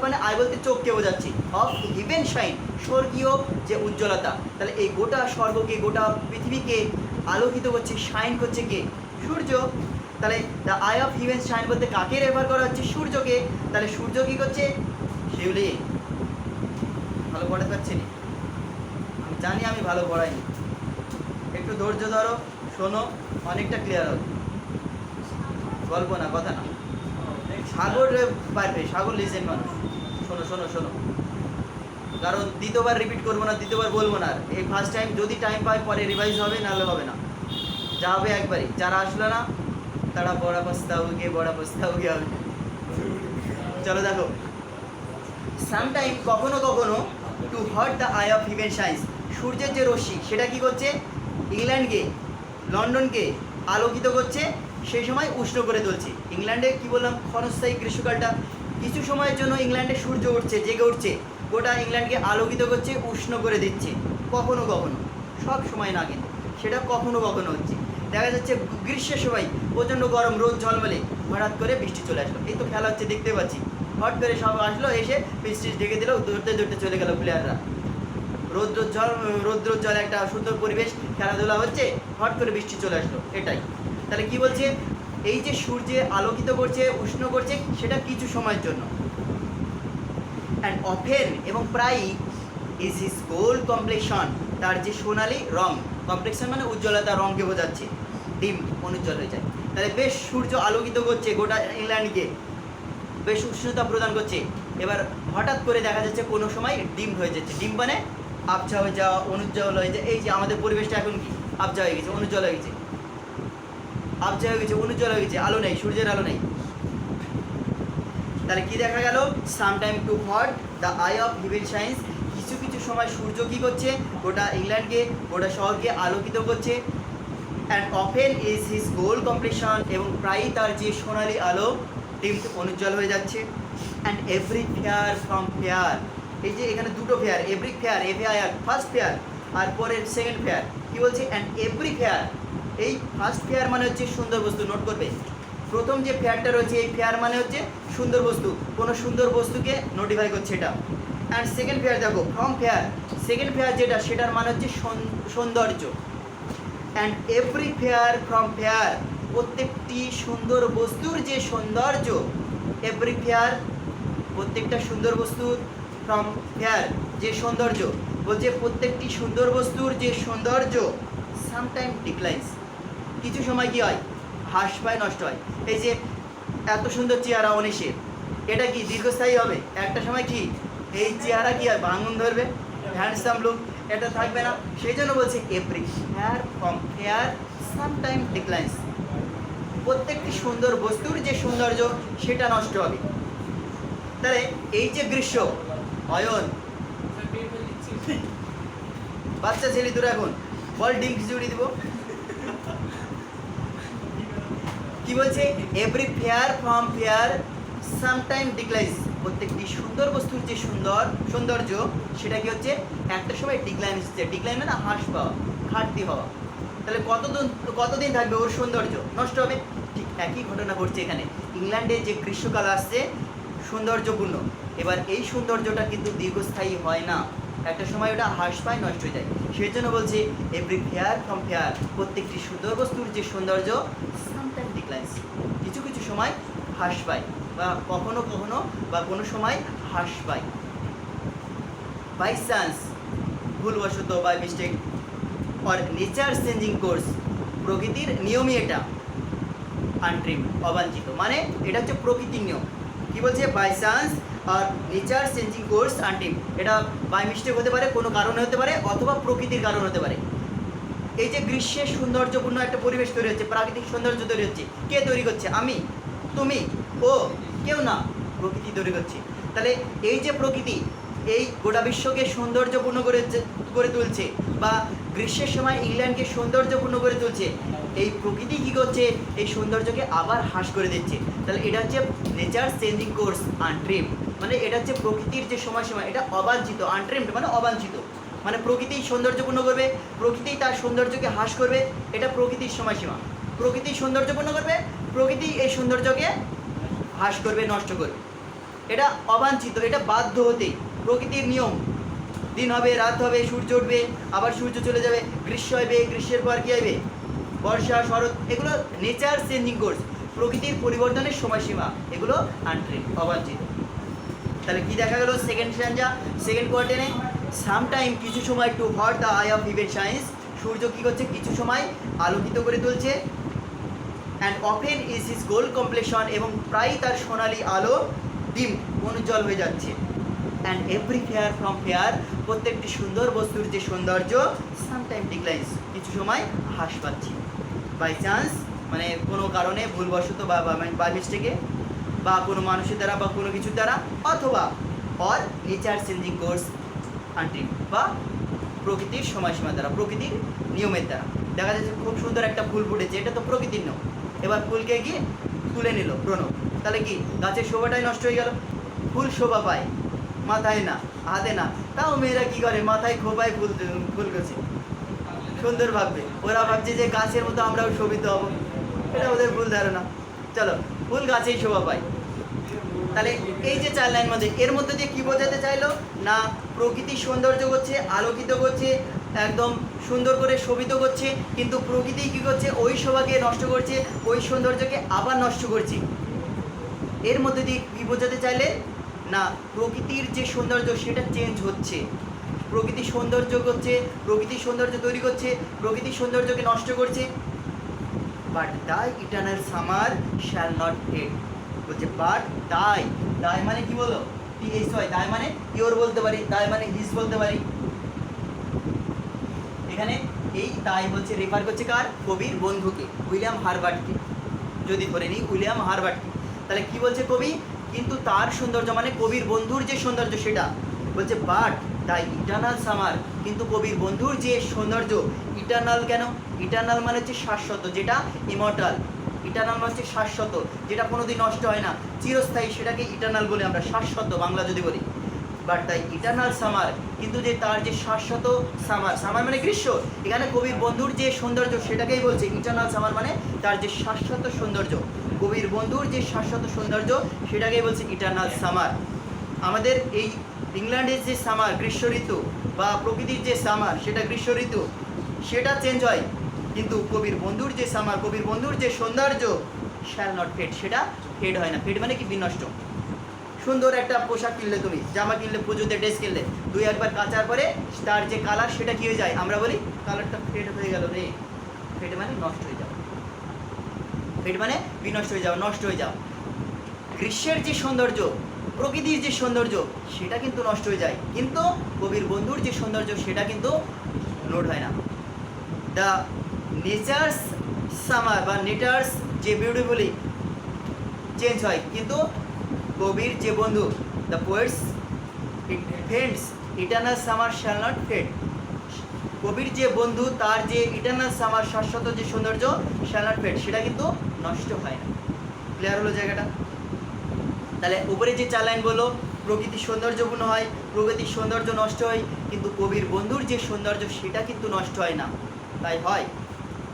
মানে আই বলতে চোখকে বোঝাচ্ছি, অফ হিভেন শাইন স্বর্গীয় যে উজ্জ্বলতা। তাহলে এই গোটা স্বর্গকে, গোটা পৃথিবীকে আলোকিত করছে, শাইন করছে কে? সূর্য। তাহলে the eye of heaven shine বলতে কাকে রেফার করা হচ্ছে? সূর্যকে। তাহলে সূর্য কী করছে? শিউলি ভালো পড়াতে পারছি না, আমি জানি আমি ভালো পড়াইনি, একটু ধৈর্য ধরো, শোনো, অনেকটা ক্লিয়ার হবে। গল্প না, কথা না। সাগর পারবে, সাগর লিজেন্ড মানুষ। শোনো শোনো শোনো, কারণ দ্বিতীয়বার রিপিট করবো না, দ্বিতীয়বার বলবো না। এই ফার্স্ট টাইম যদি টাইম পাই পরে রিভাইজ হবে, নাহলে হবে না। যা হবে একবারই, যারা আসলো না তারা বড়া পস্তাওগে হবে। চলো দেখো, সামটাইম কখনো কখনো too hot the eye of heaven shines, সূর্যের যে রশ্মি সেটা কি করছে? ইংল্যান্ডকে, লন্ডনকে আলোকিত করছে, সেই সময় উষ্ণ করে তুলছে। ইংল্যান্ডে কি বললাম? ক্ষণস্থায়ী গ্রীষ্মকালটা, কিছু সময়ের জন্য ইংল্যান্ডে সূর্য উঠছে, জেগে উঠছে, গোটা ইংল্যান্ডকে আলোকিত করছে, উষ্ণ করে দিচ্ছে। কখনো কখনো, সব সময় না, কিন্তু সেটা কখনো কখনো হচ্ছে। দেখা যাচ্ছে গ্রীষ্মের সময় প্রচণ্ড গরম, রোদ ঝলমলে, হঠাৎ করে বৃষ্টি চলে আসলো। এই তো খেলা হচ্ছে, দেখতে পাচ্ছি, হট করে সব আসলো, এসে বৃষ্টি ঢেকে দিল, দৌড়তে দৌড়তে চলে গেল প্লেয়াররা। রৌদ্র জল একটা সুন্দর পরিবেশ, খেলাধুলা হচ্ছে, হট করে বৃষ্টি চলে আসলো, এটাই। তাহলে কি বলছে? এই যে সূর্যে আলোকিত করছে, উষ্ণ করছে, সেটা কিছু সময়ের জন্য। অ্যান্ড অফেন এবং প্রায়ই ইজ হিজ গোল্ড কমপ্লেকশন, তার যে সোনালি রং, কমপ্লেকশন মানে উজ্জ্বলতা, রঙকে বোঝাচ্ছে, ডিম অনুজ্জ্বল হয়ে যায়। তাহলে বেশ সূর্য আলোকিত করছে গোটা ইংল্যান্ডকে, বেশ উষ্ণতা প্রদান করছে। এবার হঠাৎ করে দেখা যাচ্ছে কোনো সময় ডিম হয়ে যাচ্ছে। ডিম মানে আবছা হয়ে যাওয়া, অনুজ্জ্বল হয়ে যায়। এই যে আমাদের পরিবেশটা এখন কি আবছা হয়ে গেছে, অনুজ্জ্বল হয়ে গেছে, আবছা হয়ে গেছে, অনুজ্জ্বল হয়ে গেছে, আলো নেই, সূর্যের আলো নেই। তাহলে কি দেখা গেল? Sometime too hot the eye of heaven shines, কিছু কিছু সময় সূর্য কী করছে? গোটা ইংল্যান্ডকে, গোটা শহরকে আলোকিত করছে। And often is his gold complexion, এবং প্রায়ই তার যে সোনালি আলো ডিম অনুজ্জ্বল হয়ে যাচ্ছে। And every fair from fair, এই যে এখানে দুটো fair, every fair, FAR first fair, আর পরের সেকেন্ড ফেয়ার। কি বলছে? অ্যান্ড এভরি ফেয়ার, এই ফার্স্ট ফেয়ার মানে হচ্ছে সুন্দর বস্তু, নোট করবে। প্রথম যে ফেয়ারটা রয়েছে, এই ফেয়ার মানে হচ্ছে সুন্দর বস্তু, কোনো সুন্দর বস্তুকে নোটিফাই করছে এটা। অ্যান্ড সেকেন্ড ফেয়ার দেখো, ফ্রম ফেয়ার, সেকেন্ড ফেয়ার যেটা, সেটার মানে হচ্ছে সৌন্দর্য। And every fair from fair, প্রত্যেকটি সুন্দর বস্তুর যে সৌন্দর্য, এভরি ফেয়ার প্রত্যেকটা সুন্দর বস্তুর, ফ্রম ফেয়ার যে সৌন্দর্য, বলছে প্রত্যেকটি সুন্দর বস্তুর যে সৌন্দর্য সামটাইম ডিক্লাইন্স, কিছু সময় কি হয়? হ্রাস পায়, নষ্ট হয়। এই যে এত সুন্দর চেহারা অনিশের, এটা কি দীর্ঘস্থায়ী হবে? একটা সময় কি এই চেহারা কি হয়? ভাঙন ধরবে, হ্যান্ডসাম লুক, এটা থাকবে না। সেই জন্য বলছে every fair from fair sometime declines, প্রত্যেকটি সুন্দর বস্তুর যে সৌন্দর্য সেটা নষ্ট হবে। তাহলে এই যে গ্রীষ্ম, অয়ন বাচ্চা ছেলে তোরা এখন বল, ডিম খিচুড়ি দিব। কি বলছে? Every fair from fair sometime declines, প্রত্যেকটি সুন্দর বস্তুর যে সৌন্দর্য সেটা কি হচ্ছে? একটা সময় ডিক্লাইন হচ্ছে। ডিক্লাইন মানে হ্রাস পাওয়া, ঘাটতি হওয়া। তাহলে কতদিন থাকবে ওর সৌন্দর্য? নষ্ট হবে। ঠিক একই ঘটনা ঘটছে এখানে। ইংল্যান্ডে যে গ্রীষ্মকাল আসছে সৌন্দর্যপূর্ণ, এবার এই সৌন্দর্যটা কিন্তু দীর্ঘস্থায়ী হয় না। একটা সময় ওটা হ্রাস পায়, নষ্ট হয়ে যায়। সেই জন্য বলছে এভরি ফেয়ার ফ্রম ফেয়ার, প্রত্যেকটি সুন্দর বস্তুর যে সৌন্দর্য সামটাইম ডিক্লাইন্স, কিছু কিছু সময় হ্রাস পায় বা কখনো কখনো বা কোনো সময় হ্রাস পায়। বাই চান্স, ভুলবশত, by mistake, or nature changing course, প্রকৃতির নিয়মই এটা, আনট্রিম, অবাঞ্ছিত, মানে এটা হচ্ছে প্রকৃতির নিয়ম। কি বলছে? By chance or nature changing course untrimmed, এটা বাই মিস্টেক হতে পারে, কোনো কারণে হতে পারে, অথবা প্রকৃতির কারণ হতে পারে। এই যে গ্রীষ্মের সৌন্দর্যপূর্ণ একটা পরিবেশ তৈরি হচ্ছে, প্রাকৃতিক সৌন্দর্য তৈরি হচ্ছে, কে তৈরি করছে? আমি, তুমি, ও, কেউ না, প্রকৃতি তৈরি করছে। তাহলে এই যে প্রকৃতি এই গোটা বিশ্বকে সৌন্দর্যপূর্ণ করে তুলছে, বা গ্রীষ্মের সময় ইংল্যান্ডকে সৌন্দর্যপূর্ণ করে তুলছে, এই প্রকৃতি কী করছে? এই সৌন্দর্যকে আবার হ্রাস করে দিচ্ছে। তাহলে এটা হচ্ছে নেচার চেঞ্জিং কোর্স আনট্রিম, মানে এটা হচ্ছে প্রকৃতির যে সময়সীমা, এটা অবাঞ্ছিত। আনট্রিমড মানে অবাঞ্ছিত, মানে প্রকৃতি সৌন্দর্যপূর্ণ করবে, প্রকৃতি তার সৌন্দর্যকে হ্রাস করবে, এটা প্রকৃতির সময়সীমা। প্রকৃতি সৌন্দর্যপূর্ণ করবে, প্রকৃতি এই সৌন্দর্যকে হ্রাস করবে, নষ্ট করবে, এটা অবাঞ্ছিত, এটা বাধ্য হতে, প্রকৃতির নিয়ম। দিন হবে, রাত হবে, সূর্য উঠবে, আবার সূর্য চলে যাবে, গ্রীষ্ম হবে, গ্রীষ্মের পর কী হবে? বর্ষা, শরৎ, এগুলো নেচার চেঞ্জিং কোর্স, প্রকৃতির পরিবর্তনের সময়সীমা, এগুলো আনট্রিম, অবাঞ্ছিত। তাহলে কি দেখা গেল সেকেন্ড স্ট্যাঞ্জা, সেকেন্ড কোয়ার্টেনে? সামটাইম, কিছু সময়, too hot the eye of heaven shines, সূর্য কী করছে? কিছু সময় আলোকিত করে তুলছে। And often is his gold complexion, এবং প্রায় তার সোনালি আলো ডিম, অনুজ্জ্বল হয়ে যাচ্ছে। And every fair from fair, প্রত্যেকটি সুন্দর বস্তুর যে সৌন্দর্য সামটাইম ডিক্লাইন্স, কিছু সময় হ্রাস পাচ্ছে। বাই চান্স মানে কোনো কারণে, ভুলবশত বা বাই মিস্টেকে, বা কোনো মানুষের দ্বারা বা কোনো কিছুর দ্বারা, অথবা অর নেচার চেঞ্জিং কোর্স আনট্রিম, বা প্রকৃতির সময়সীমা দ্বারা, প্রকৃতির নিয়মের দ্বারা। দেখা যাচ্ছে খুব সুন্দর একটা ফুল ফুটেছে, এটা তো প্রকৃতির নিয়ম, এবার ফুলকে গিয়ে তুলে নিল প্রণব, তাহলে কি গাছের শোভাটাই নষ্ট হয়ে গেল? ফুল শোভা পায় মাথায় না, হাতে না, তাও মেয়েরা কী করে? মাথায় খোপায় ফুল করছে, সুন্দর ভাববে, ওরা ভাবছে যে গাছের মতো আমরাও শোভিত হব, এটা ওদের ভুল ধারণা। চলো, ফুল গাছেই শোভা পায়। তাহলে এই যে চার লাইন মধ্যে, এর মধ্যে দিয়ে কী বোঝাতে চাইলো? না প্রকৃতির সৌন্দর্য করছে, আলোকিত করছে, একদম সুন্দর করে শোভিত করছে, কিন্তু প্রকৃতি কী করছে? ওই শোভাকে নষ্ট করছে, ওই সৌন্দর্যকে আবার নষ্ট করছে। এর মধ্যে দিয়ে কী বোঝাতে চাইলে? না প্রকৃতির যে সৌন্দর্য সেটা চেঞ্জ হচ্ছে, প্রকৃতি সৌন্দর্য করছে, প্রকৃতির সৌন্দর্য তৈরি করছে, প্রকৃতির সৌন্দর্যকে নষ্ট করছে। But the eternal summer shall not fade, বলছে বাট দায়, দায় মানে কি বলো? THY, দায় মানে ইওর বলতে পারি, দায় মানে হিজ বলতে পারি। এখানে এই দায় বলছে, রেফার করছে কার? কবির বন্ধুকে, উইলিয়াম হারবার্টকে, যদি ধরে নিই উইলিয়াম হারবার্টকে। তাহলে কি বলছে কবি? কিন্তু তার সৌন্দর্য মানে কবির বন্ধুর যে সৌন্দর্য সেটা বলছে, বাট দ্য ইটারনাল সামার, কিন্তু কবির বন্ধুর যে সৌন্দর্য, ইটারনাল কেন? ইটারনাল মানে হচ্ছে শাশ্বত, যেটা ইমর্টাল। ইটারনাল মানে হচ্ছে শাশ্বত, যেটা কোনোদিন নষ্ট হয় না, চিরস্থায়ী, সেটাকে ইটারনাল বলে আমরা, শাশ্বত বাংলা যদি বলি। বাট দ্য ইটারনাল সামার, কিন্তু যে তার যে শাশ্বত সামার, সামার মানে গ্রীষ্ম, এখানে কবির বন্ধুর যে সৌন্দর্য সেটাকেই বলছে ইটারনাল সামার, মানে তার যে শাশ্বত সৌন্দর্য, কবির বন্ধুর যে শাশ্বত সৌন্দর্য সেটাকেই বলছে ইটারনাল সামার। আমাদের এই ইংল্যান্ডের যে সামার, গ্রীষ্ম ঋতু, বা প্রকৃতির যে সামার সেটা গ্রীষ্ম ঋতু, সেটা চেঞ্জ হয়, কিন্তু কবির বন্ধুর যে সামার, কবির বন্ধুর যে সৌন্দর্য শ্যাল নট ফেড, সেটা ফেড হয় না। ফেড মানে কি? বিনষ্ট। সুন্দর একটা পোশাক কিনলে, তুমি জামা কিনলে, পুজোতে ড্রেস কিনলে, দুই একবার কাচার পরে তার যে কালার সেটা কী হয়ে যায়? আমরা বলি কালারটা ফেড হয়ে গেল রে। ফেড মানে নষ্ট হয়ে যাও, ফেড মানে বিনষ্ট হয়ে যাও, নষ্ট হয়ে যাও। গ্রীষ্মের যে সৌন্দর্য, প্রকৃতির যে সৌন্দর্য সেটা কিন্তু নষ্ট হয়ে যায়, কিন্তু কবির বন্ধুর যে সৌন্দর্য সেটা কিন্তু নোট হয় না। দ্য নেচার্স সামার বা নেচার্স যে বিউটিফুলি চেঞ্জ হয়, কিন্তু কবির যে বন্ধু, the poet's friend's eternal summer shall not fade, কবির যে বন্ধু তার যে ইটারনাল সামার শাশ্বত যে সৌন্দর্য শ্যাল নট ফেড, সেটা কিন্তু নষ্ট হয় না। ক্লিয়ার হলো জায়গাটা? তাহলে উপরে যে চার লাইন বলো, প্রকৃতির সৌন্দর্যপূর্ণ হয়, প্রকৃতির সৌন্দর্য নষ্ট হয়, কিন্তু কবির বন্ধুর যে সৌন্দর্য সেটা কিন্তু নষ্ট হয় না। তাই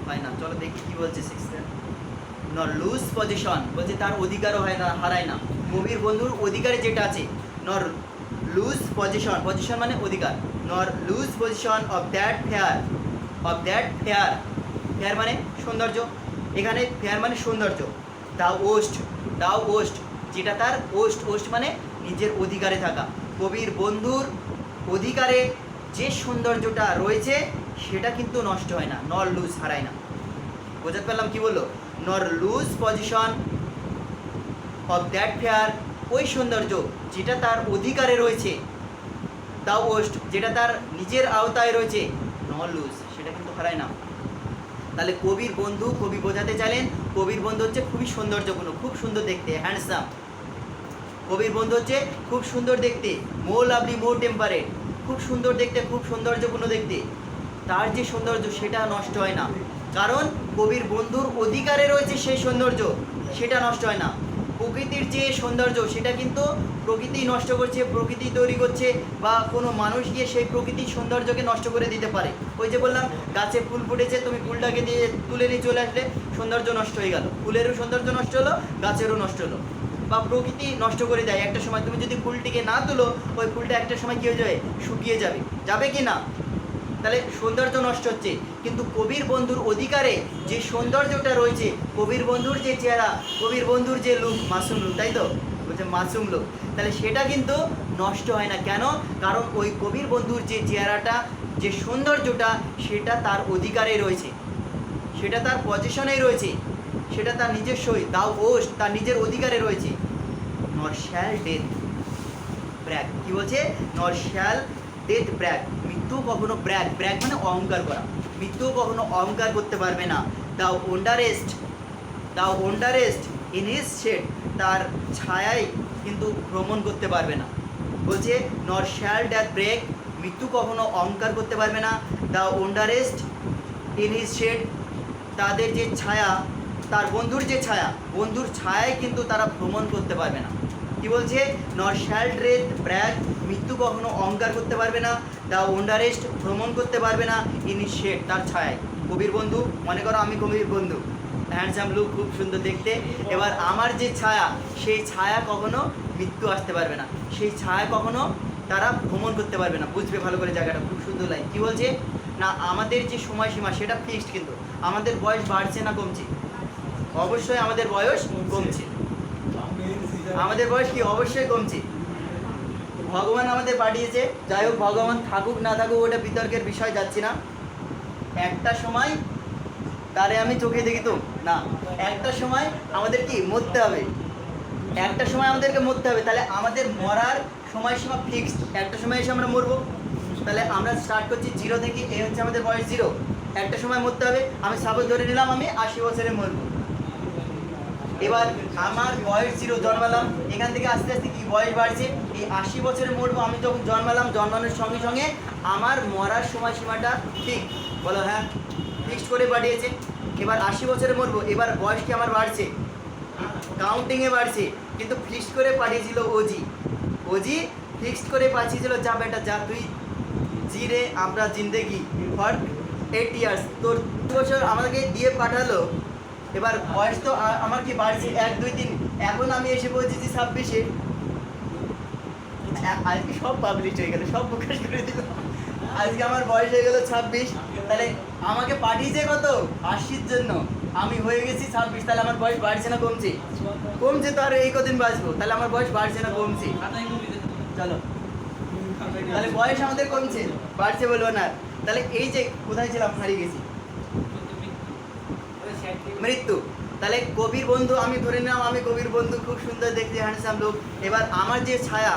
হয় না? চলো দেখি কি বলছে সিক্স লাইন। নর লুজ পজিশন, বলছে তার অধিকারও হয় না, হারায় না। কবির বন্ধুর অধিকারে যেটা আছে, নর লুজ পজিশন, পজিশন মানে অধিকার, nor lose position of that fair fair মানে সৌন্দর্য, এখানে fair মানে সৌন্দর্য। thou ost যেটা তার ওস্ট মানে নিজের অধিকারে থাকা, কবির বন্ধুর অধিকারে যে সৌন্দর্যটা রয়েছে সেটা কিন্তু নষ্ট হয় না, নর লুজ হারায় না। বোঝাতে পারলাম কি বললো? Nor lose possession of that fair, ওই সৌন্দর্য যেটা তার অধিকারে রয়েছে, দা ওস্ট যেটা তার নিজের আওতায় রয়েছে, নর লুজ সেটা কিন্তু হারায় না। তাহলে কবির বন্ধু, কবি বোঝাতে চাইলেন কবির বন্ধু হচ্ছে খুবই সৌন্দর্যপূর্ণ, খুব সুন্দর দেখতে, হ্যান্ডসাম। কবির বন্ধু হচ্ছে খুব সুন্দর দেখতে, মোর লাভলি মোর টেম্পারেট, খুব সুন্দর দেখতে, খুব সৌন্দর্যপূর্ণ দেখতে। তার যে সৌন্দর্য সেটা নষ্ট হয় না, কারণ কবির বন্ধুর অধিকারে রয়েছে সেই সৌন্দর্য, সেটা নষ্ট হয় না। প্রকৃতির যে সৌন্দর্য সেটা কিন্তু প্রকৃতি নষ্ট করছে, প্রকৃতি তৈরি করছে, বা কোনো মানুষ গিয়ে সেই প্রকৃতির সৌন্দর্যকে নষ্ট করে দিতে পারে। ওই যে বললাম গাছে ফুল ফুটেছে, তুমি ফুলটাকে দিয়ে তুলে নিয়ে চলে আসলে সৌন্দর্য নষ্ট হয়ে গেল, ফুলেরও সৌন্দর্য নষ্ট হলো, গাছেরও নষ্ট হলো। বা প্রকৃতি নষ্ট করে দেয় একটা সময়, তুমি যদি ফুলটিকে না তুলো ওই ফুলটা একটা সময় কী হয়ে যাবে? শুকিয়ে যাবে, যাবে কি না? তাহলে সৌন্দর্য নষ্ট হচ্ছে। কিন্তু কবির বন্ধুর অধিকারে যে সৌন্দর্যটা রয়েছে, কবির বন্ধুর যে চেহারা, কবির বন্ধুর যে লুক, মাসুম লুক, তাই তো বলছে মাসুম লুক, তাহলে সেটা কিন্তু নষ্ট হয় না। কেন? কারণ ওই কবির বন্ধুর যে চেহারাটা, যে সৌন্দর্যটা, সেটা তার অধিকারে রয়েছে, সেটা তার পজিশনেই রয়েছে, সেটা তার নিজস্বই, দাও ওস্ট তার নিজের অধিকারে রয়েছে। নর শ্যাল ডেথ ব্র্যাগ, কি বলছে? নর শ্যাল ডেথ ব্র্যাগ, মৃত্যু কখনো ব্র্যাগ মানে অহংকার করা, মৃত্যু কখনো অহংকার করতে পারবে না। দাও ওন্ডারেস্ট ইন হিজ শেড, তার ছায়ায় কিন্তু ভ্রমণ করতে পারবে না। বলছে নর শ্যাল ডেথ ব্রেক, মৃত্যু কখনো অহংকার করতে পারবে না। দাও ওন্ডারেস্ট ইন হিজ শেড, তাদের যে ছায়া, তার বন্ধুর যে ছায়া, বন্ধুর ছায়ায় কিন্তু তারা ভ্রমণ করতে পারবে না। কি বলছে? নর শ্যাল ডেথ ব্র্যাগ, মৃত্যু কখনো অহংকার করতে পারবে না। দা ওন্ডারেস্ট, ভ্রমণ করতে পারবে না, ইন শেড, তার ছায়ায়। কবির বন্ধু, মনে করো আমি কবির বন্ধু, হ্যান্ডসাম লুক, খুব সুন্দর দেখতে। এবার আমার যে ছায়া, সেই ছায়া কখনো মৃত্যু আসতে পারবে না, সেই ছায়া কখনো তারা ভ্রমণ করতে পারবে না। বুঝবে ভালো করে জায়গাটা, খুব সুন্দর লাইন। কি বলছে? না আমাদের যে সময়সীমা সেটা ফিক্সড, কিন্তু আমাদের বয়স বাড়ছে না কমছে? অবশ্যই আমাদের বয়স কমছে, আমাদের বয়স কি অবশ্যই কমছে। ভগবান আমাদের পাঠিয়েছে, যাই হোক ভগবান থাকুক না থাকুক ওটা বিতর্কের বিষয়, যাচ্ছি না। একটা সময় তারে আমি চোখে দেখি তো না, একটা সময় আমাদের কি মরতে হবে, একটা সময় আমাদেরকে মরতে হবে। তাহলে আমাদের মরার সময়সীমা ফিক্সড, একটা সময় এসে আমরা মরবো। তাহলে আমরা স্টার্ট করছি 0 থেকে, এই হচ্ছে আমাদের বয়স 0, একটা সময় মরতে হবে। আমি সাপোজ ধরে নিলাম আমি 80 বছরে মরবো। এবার আমার বয়স 0, জন্মালাম, এখান থেকে আস্তে আস্তে কি বয়স বাড়ছে, এই 80 বছরে মরবো। আমি যখন জন্মালাম, জন্মানোর সঙ্গে সঙ্গে আমার মরার সময়সীমাটা ঠিক, বলো হ্যাঁ, ফিক্সড করে পাঠিয়েছে। এবার 80 বছরে মরবো, এবার বয়স কি আমার বাড়ছে, কাউন্টিংয়ে বাড়ছে, কিন্তু ফিক্সড করে পাঠিয়েছিল ওজি ফিক্সড করে পাঠিয়েছিল, যা বেটা যা, তুই জিরে আমরা জিন্দেগি ফর 8 ইয়ার্স, তোর 2 বছর আমাকে দিয়ে পাঠালো। এবার বয়স তো আমার কি বাড়ছে 1, 2, 3, এখন আমি এসে পৌঁছেছি 26-এ। আজকে সব পাবলিশ হয়ে গেল, সব প্রকাশ করে দিল। আজকে আমার বয়স হয়ে গেল 26, তাহলে আমাকে পাঠিয়েছে কত? 80-র জন্য, আমি হয়ে গেছি 26, তাহলে আমার বয়স বাড়ছে না কমছে? কমছে, তো আর এই কদিন বাঁচবো, তাহলে আমার বয়স বাড়ছে না কমছে? চলো, তাহলে বয়স আমাদের কমছে, বাড়ছে বলবো না। তাহলে এই যে কোথায় ছিলাম, হারিয়ে গেছি, মৃত্যু। তাহলে কবির বন্ধু, আমি ধরে নিলাম আমি কবির বন্ধু, খুব সুন্দর দেখতে, হ্যান্ডসাম লোক। এবার আমার যে ছায়া,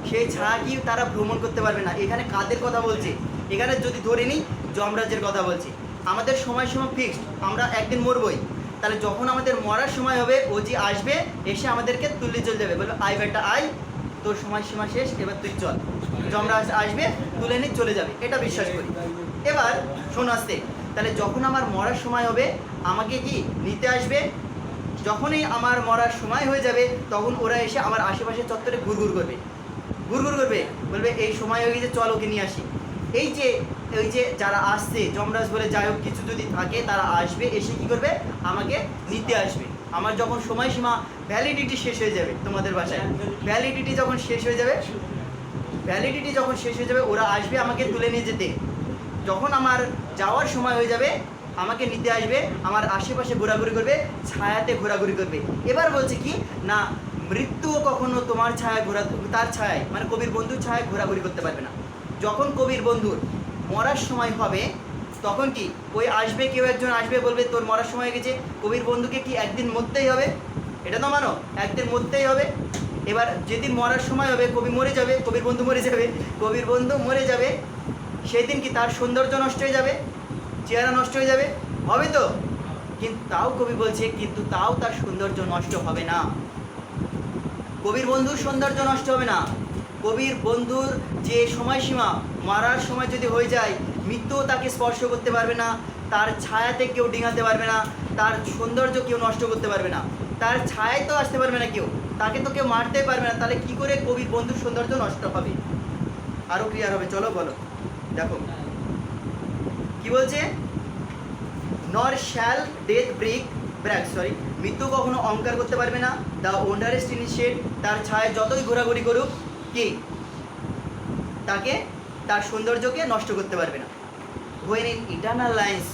সেই ছায়া কি তারা ভ্রমণ করতে পারবে না। এখানে কাদের কথা বলছে? এখানে যদি ধরে নিই যমরাজের কথা বলছি। আমাদের সময়সীমা ফিক্সড, আমরা একদিন মরবই। তাহলে যখন আমাদের মরার সময় হবে, ও যে আসবে, এসে আমাদেরকে তুলে চলে যাবে, বলবে আই বেটা আই, তোর সময়সীমা শেষ, এবার তুই চল। যমরাজ আসবে, তুলে নিয়ে চলে যাবে, এটা বিশ্বাস করি। এবার শোন আসতে, তাহলে যখন আমার মরার সময় হবে, আমাকে কি নিতে আসবে। যখনই আমার মরার সময় হয়ে যাবে, তখন ওরা এসে আমার আশেপাশে চত্বরে ঘুরঘুর করবে, বলবে এই সময় হয়ে গেছে, চল ওকে নিয়ে আসি। এই যে যারা আসছে, যমরাজ বলে যাই হোক কিছু যদি থাকে, তারা আসবে, এসে কি করবে, আমাকে নিতে আসবে। আমার যখন সময়সীমা ভ্যালিডিটি শেষ হয়ে যাবে, তোমাদের বাসায় ভ্যালিডিটি যখন শেষ হয়ে যাবে, ভ্যালিডিটি যখন শেষ হয়ে যাবে ওরা আসবে আমাকে তুলে নিয়ে যেতে, যখন আমার যাওয়ার সময় হয়ে যাবে আমাকে নিতে আসবে, আমার আশেপাশে ঘোরাঘুরি করবে, ছায়াতে ঘোরাঘুরি করবে। এবার বলছে কি না, মৃত্যুও কখনো তোমার ছায়া তার ছায়ায় মানে কবির বন্ধুর ছায়ায় ঘোরাঘুরি করতে পারবে না। যখন কবির বন্ধুর মরার সময় হবে তখন কি ওই আসবে, কেউ একজন আসবে বলবে তোর মরার সময় গেছে, কবির বন্ধুকে কি একদিন মরতেই হবে, এটা তো মানো একদিন মরতেই হবে। এবার যেদিন মরার সময় হবে কবি মরে যাবে, কবির বন্ধু মরে যাবে, কবির বন্ধু মরে যাবে, সেই দিন কি তার সৌন্দর্য নষ্ট হয়ে যাবে, চেহারা নষ্ট হয়ে যাবে, হবে তো? কিন্তু তাও কবি বলছে কিন্তু তাও তার সৌন্দর্য নষ্ট হবে না, কবির বন্ধুর সৌন্দর্য নষ্ট হবে না। কবির বন্ধুর যে সময়সীমা মারার সময় যদি হয়ে যায়, মৃত্যুও তাকে স্পর্শ করতে পারবে না, তার ছায়াতে কেউ ডিঙাতে পারবে না, তার সৌন্দর্য কেউ নষ্ট করতে পারবে না, তার ছায়ায় তো আসতে পারবে না কেউ, তাকে তো কেউ মারতেই পারবে না। তাহলে কি করে কবির বন্ধুর সৌন্দর্য নষ্ট হবে? আরও ক্লিয়ার হবে, চলো বলো, দেখো কি বলছে, নর শ্যাল ডেথ মৃত্যু কখনো অহংকার করতে পারবে না, দ্য ওন্ডারেস্ট ইনিশিয়েট, তার ছায় যতই ঘোরাঘুরি করুক কি তাকে তার সৌন্দর্যকে নষ্ট করতে পারবে না। হোয়েন ইন ইটারনাল লাইন্স,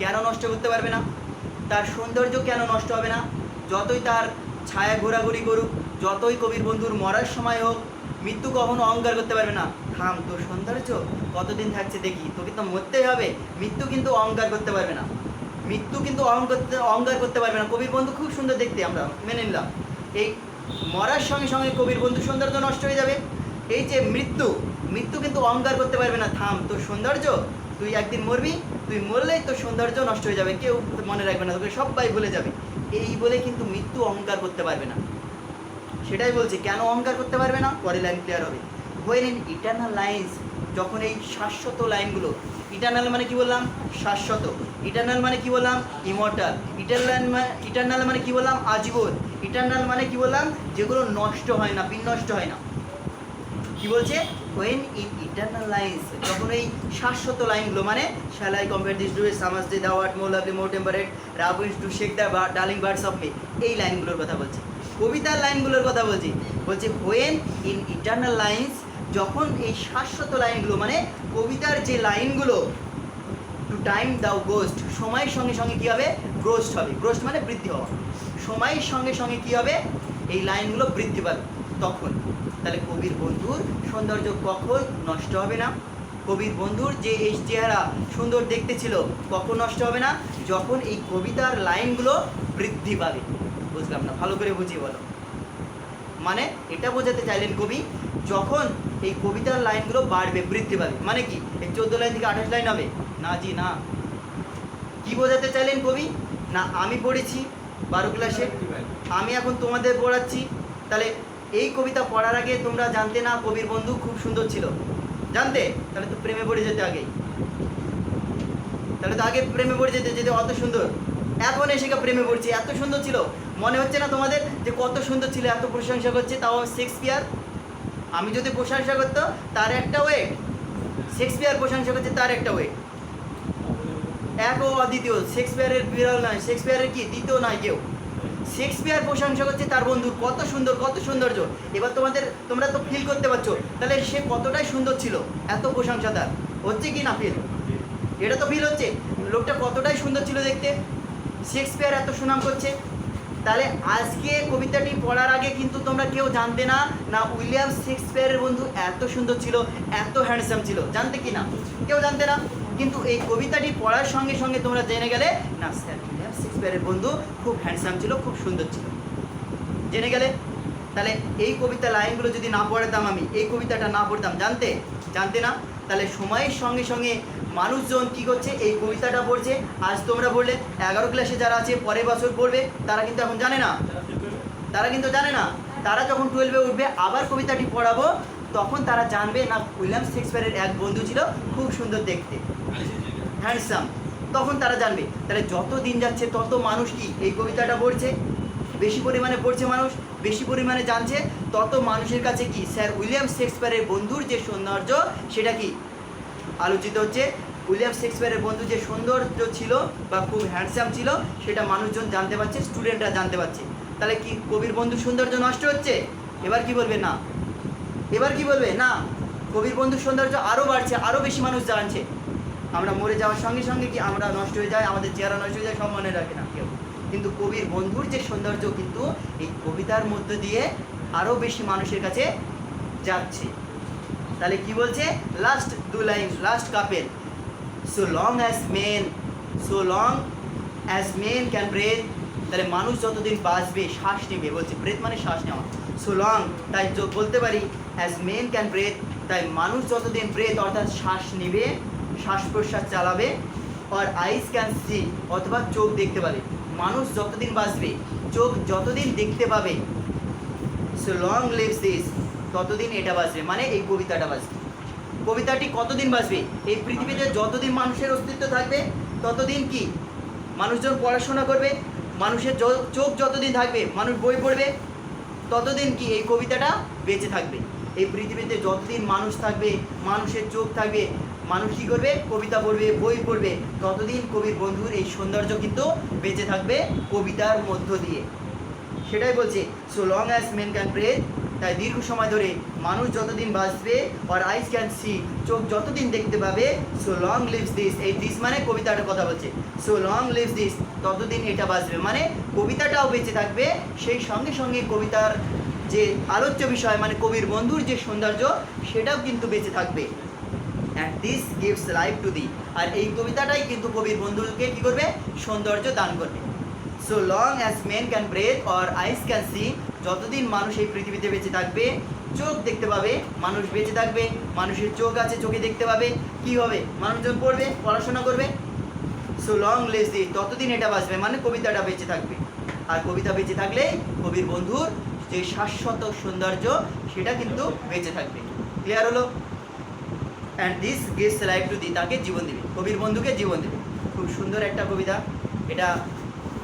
কেন নষ্ট করতে পারবে না, তার সৌন্দর্য কেন নষ্ট হবে না? যতই তার ছায়া ঘোরাঘুরি করুক, যতই কবির বন্ধুর মরার সময় হোক, মৃত্যু কখনো অহংকার করতে পারবে না, থাম তোর সৌন্দর্য কতদিন থাকছে দেখি, তোকে তো মরতেই হবে। মৃত্যু কিন্তু অহংকার করতে পারবে না, মৃত্যু কিন্তু অহংকার করতে পারবে না। কবির বন্ধু খুব সুন্দর দেখতে, আমরা মেনে নিলাম, এই মরার সঙ্গে সঙ্গে কবির বন্ধু সৌন্দর্য নষ্ট হয়ে যাবে। এই যে মৃত্যু, মৃত্যু কিন্তু অহংকার করতে পারবে না, থাম তোর সৌন্দর্য, তুই একদিন মরবি, তুই মরলেই তোর সৌন্দর্য নষ্ট হয়ে যাবে, কেউ মনে রাখবে না তোকে, সবাই ভুলে যাবে, এই বলে কিন্তু মৃত্যু অহংকার করতে পারবে না। সেটাই বলছে কেন অহংকার করতে পারবে না, পরে লাইন ক্লিয়ার হবে। হোয়েন ইন ইটারনাল লাইন্স, যখন এই শাশ্বত লাইনগুলো, ইটারনাল মানে কি বললাম, শাশ্বত, ইটারনাল মানে কি বললাম, ইমর্টাল, ইটারনাল মানে কি বললাম, আজীবন, ইটারনাল মানে কি বললাম, যেগুলো নষ্ট হয় না, বিনষ্ট হয় না। কি বলছে, হোয়েন ইন ইটারনাল লাইন্স, যখন এই শাশ্বত লাইনগুলো মানে shall I compare this to summer's day the word more lovely more temperate rough winds to shake the darling birds of May, এই লাইনগুলোর কথা বলছে, কবিতার লাইনগুলোর কথা বলছি। বলছে হোয়েন ইন ইটারনাল লাইন্স, যখন এই শাশ্বত লাইনগুলো মানে কবিতার যে লাইনগুলো, টু টাইম দাও গোস্ট, সময়ের সঙ্গে সঙ্গে কী হবে, গ্রোস্ট হবে, গ্রোস্ট মানে বৃদ্ধি হওয়া, সময়ের সঙ্গে সঙ্গে কী হবে, এই লাইনগুলো বৃদ্ধি পাবে তখন। তাহলে কবির বন্ধুর সৌন্দর্য কখন নষ্ট হবে না, কবির বন্ধুর যে এই চেহারা সুন্দর দেখতে ছিল কখন নষ্ট হবে না, যখন এই কবিতার লাইনগুলো বৃদ্ধি পাবে। বুঝলাম না, ভালো করে বুঝিয়ে বলো। মানে এটা বোঝাতে চাইলেন কবি, যখন এই কবিতার লাইনগুলো বাড়বে, বৃদ্ধি পাবে, মানে কি এই 14 লাইন থেকে 28 লাইন হবে না, জি না। কি বোঝাতে চাইলেন কবি, না আমি পড়েছি 12 ক্লাসে, আমি এখন তোমাদের পড়াচ্ছি, তাহলে এই কবিতা পড়ার আগে তোমরা জানতে না কবির বন্ধু খুব সুন্দর ছিল, জানতে? তাহলে তো প্রেমে পড়ে যেতে আগেই, তাহলে তো আগে প্রেমে পড়ে যেতে, যেতে অত সুন্দর, এখন এসে প্রেমে পড়ছি, এত সুন্দর ছিল, মনে হচ্ছে না তোমাদের যে কত সুন্দর ছিল, এত প্রশংসা করছে, তাও শেক্সপিয়ার। আমি যদি প্রশংসা করতো তার একটা ওয়েট, শেক্সপিয়ার প্রশংসা করছে তার একটা ওয়েট, এক ও অদ্বিতীয়, শেক্সপিয়ারের বিরল নয়, শেক্সপিয়ারের কি দ্বিতীয় নয় কেউ, শেক্সপিয়ার প্রশংসা করছে তার বন্ধুর কত সুন্দর, কত সৌন্দর্য। এবার তোমরা তো ফিল করতে পারছো তাহলে সে কতটাই সুন্দর ছিল, এত প্রশংসা তার হচ্ছে কি না ফিল, এটা তো ফিল হচ্ছে, লোকটা কতটাই সুন্দর ছিল দেখতে, শেক্সপিয়ার এত সুনাম করছে। তাহলে আজকে কবিতাটি পড়ার আগে কিন্তু তোমরা কেউ জানতে না না উইলিয়াম শেক্সপিয়ারের বন্ধু এত সুন্দর ছিল, এত হ্যান্ডসাম ছিল, জানতে কি না, কেউ জানতে না। কিন্তু এই কবিতাটি পড়ার সঙ্গে সঙ্গে তোমরা জেনে গেলে না স্যার উইলিয়াম শেক্সপিয়ারের বন্ধু খুব হ্যান্ডসাম ছিল, খুব সুন্দর ছিল, জেনে গেলে। তাহলে এই কবিতা লাইনগুলো যদি না পড়তাম, আমি এই কবিতাটা না পড়তাম, জানতে না। তাহলে সময়ের সঙ্গে সঙ্গে মানুষজন কী করছে, এই কবিতাটা পড়ছে, আজ তোমরা বললে 11 ক্লাসে যারা আছে পরের বছর পড়বে তারা কিন্তু এখন জানে না, তারা যখন 12-এ উঠবে আবার কবিতাটি পড়াবো, তখন তারা জানবে না উইলিয়াম শেক্সপিয়ারের এক বন্ধু ছিল খুব সুন্দর দেখতে, হ্যান্ডসাম, তখন তারা জানবে। তাহলে যত দিন যাচ্ছে তত মানুষ কি এই কবিতাটা পড়ছে, বেশি পরিমাণে পড়ছে মানুষ, বেশি পরিমাণে জানছে, তত মানুষের কাছে কি স্যার উইলিয়াম শেক্সপিয়ারের বন্ধুর যে সৌন্দর্য সেটা কি আলোচিত হচ্ছে, উইলিয়াম শেক্সপিয়ারের বন্ধু যে সৌন্দর্য ছিল বা খুব হ্যান্ডসাম ছিল সেটা মানুষজন জানতে পারছে, স্টুডেন্টরা জানতে পারছে। তাহলে কি কবির বন্ধু সৌন্দর্য নষ্ট হচ্ছে? এবার কি বলবে না, কবির বন্ধুর সৌন্দর্য আরও বাড়ছে, আরও বেশি মানুষ জানছে। আমরা মরে যাওয়ার সঙ্গে সঙ্গে কি আমরা নষ্ট হয়ে যায়, আমাদের চেহারা নষ্ট হয়ে যায়, সব মনে রাখে না কেউ, কিন্তু কবির বন্ধুর যে সৌন্দর্য কিন্তু এই কবিতার মধ্য দিয়ে আরও বেশি মানুষের কাছে যাচ্ছে। তাহলে কি বলছে, last 2 line, last couple, so long as men can breadth, তাহলে মানুষ যতদিন বাঁচবে, শ্বাস নেবে, বলছে ব্রেথ মানে শ্বাস নেওয়া, সো লং, তাই বলতে পারি অ্যাজ মেন ক্যান ব্রেথ, তাই মানুষ যতদিন ব্রেথ অর্থাৎ শ্বাস নেবে, শ্বাস প্রশ্বাস চালাবে, আর আইস ক্যান সি অথবা চোখ দেখতে পাবে, মানুষ যতদিন বাঁচবে, চোখ যতদিন দেখতে পাবে, সো লং লিভস দিস, ততদিন এটা বাঁচবে, মানে এই কবিতাটা বাঁচবে। কবিতাটি কতদিন বাঁচবে, এই পৃথিবীতে যতদিন মানুষের অস্তিত্ব থাকবে ততদিন কি মানুষজন পড়াশোনা করবে, মানুষের চোখ যতদিন থাকবে, মানুষ বই পড়বে, ততদিন কি এই কবিতাটা বেঁচে থাকবে। এই পৃথিবীতে যতদিন মানুষ থাকবে, মানুষের চোখ থাকবে, মানুষ কী করবে, কবিতা পড়বে, বই পড়বে, ততদিন কবির বন্ধুর এই সৌন্দর্য কিন্তু বেঁচে থাকবে কবিতার মধ্য দিয়ে। সেটাই বলছে, so long as men can breadth, তাই দীর্ঘ সময় ধরে মানুষ যতদিন বাঁচবে, আর আইস ক্যান সি, চোখ যতদিন দেখতে পাবে, সো লং লিভস দিস, এই দিস মানে কবিতাটার কথা বলছে, সো লং লিভস দিস, ততদিন এটা বাঁচবে, মানে কবিতাটাও বেঁচে থাকবে, সেই সঙ্গে সঙ্গে কবিতার যে আলোচ্য বিষয় মানে কবির বন্ধুর যে সৌন্দর্য সেটাও কিন্তু বেঁচে থাকবে। And this gives life to thee, আর এই কবিতাটাই কিন্তু কবির বন্ধুকে কী করবে, সৌন্দর্য দান করবে। So long as men can breathe or eyes can see, যতদিন মানুষ এই পৃথিবীতে বেঁচে থাকবে, চোখ দেখতে পাবে, মানুষ বেঁচে থাকবে, মানুষের চোখ আছে, চোখে দেখতে পাবে, কী হবে, মানুষজন পড়বে, পড়াশোনা করবে, সো লং লিভস দিস, ততদিন এটা বাঁচবে, মানে কবিতাটা বেঁচে থাকবে। আর কবিতা বেঁচে থাকলে কবির বন্ধুর যে শাশ্বত সৌন্দর্য সেটা কিন্তু বেঁচে থাকবে। ক্লিয়ার হলো? And this gives life to দি, তাকে জীবন দেবে, কবির বন্ধুকে জীবন দেবে। খুব সুন্দর একটা কবিতা। এটা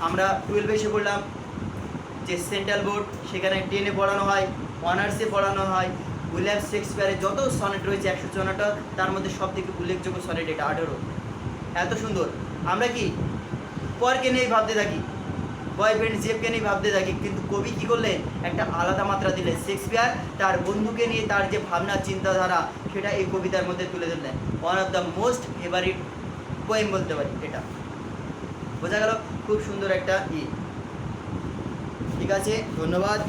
আমরা 12 এসে পড়লাম, যে সেন্ট্রাল বোর্ড সেখানে 10-এ পড়ানো হয়, অনার্সে পড়ানো হয়। উইলিয়াম শেক্সপিয়ারের যত সনেট রয়েছে 154টা, তার মধ্যে সব থেকে উল্লেখযোগ্য সনেট এটা 18। এত সুন্দর। আমরা কি পরকে নিয়েই ভাবতে থাকি, বয়ফ্রেন্ড জেফকে নিয়ে ভাবতে থাকি, কিন্তু কবি কী করলেন, একটা আলাদা মাত্রা দিলেন। শেক্সপিয়ার তার বন্ধুকে নিয়ে তার যে ভাবনা চিন্তাধারা সেটা এই কবিতার মধ্যে তুলে ধরলেন। One of the most favourite poem বলতে পারি এটা। বোঝা গেল? খুব সুন্দর একটা ঠিক আছে, ধন্যবাদ।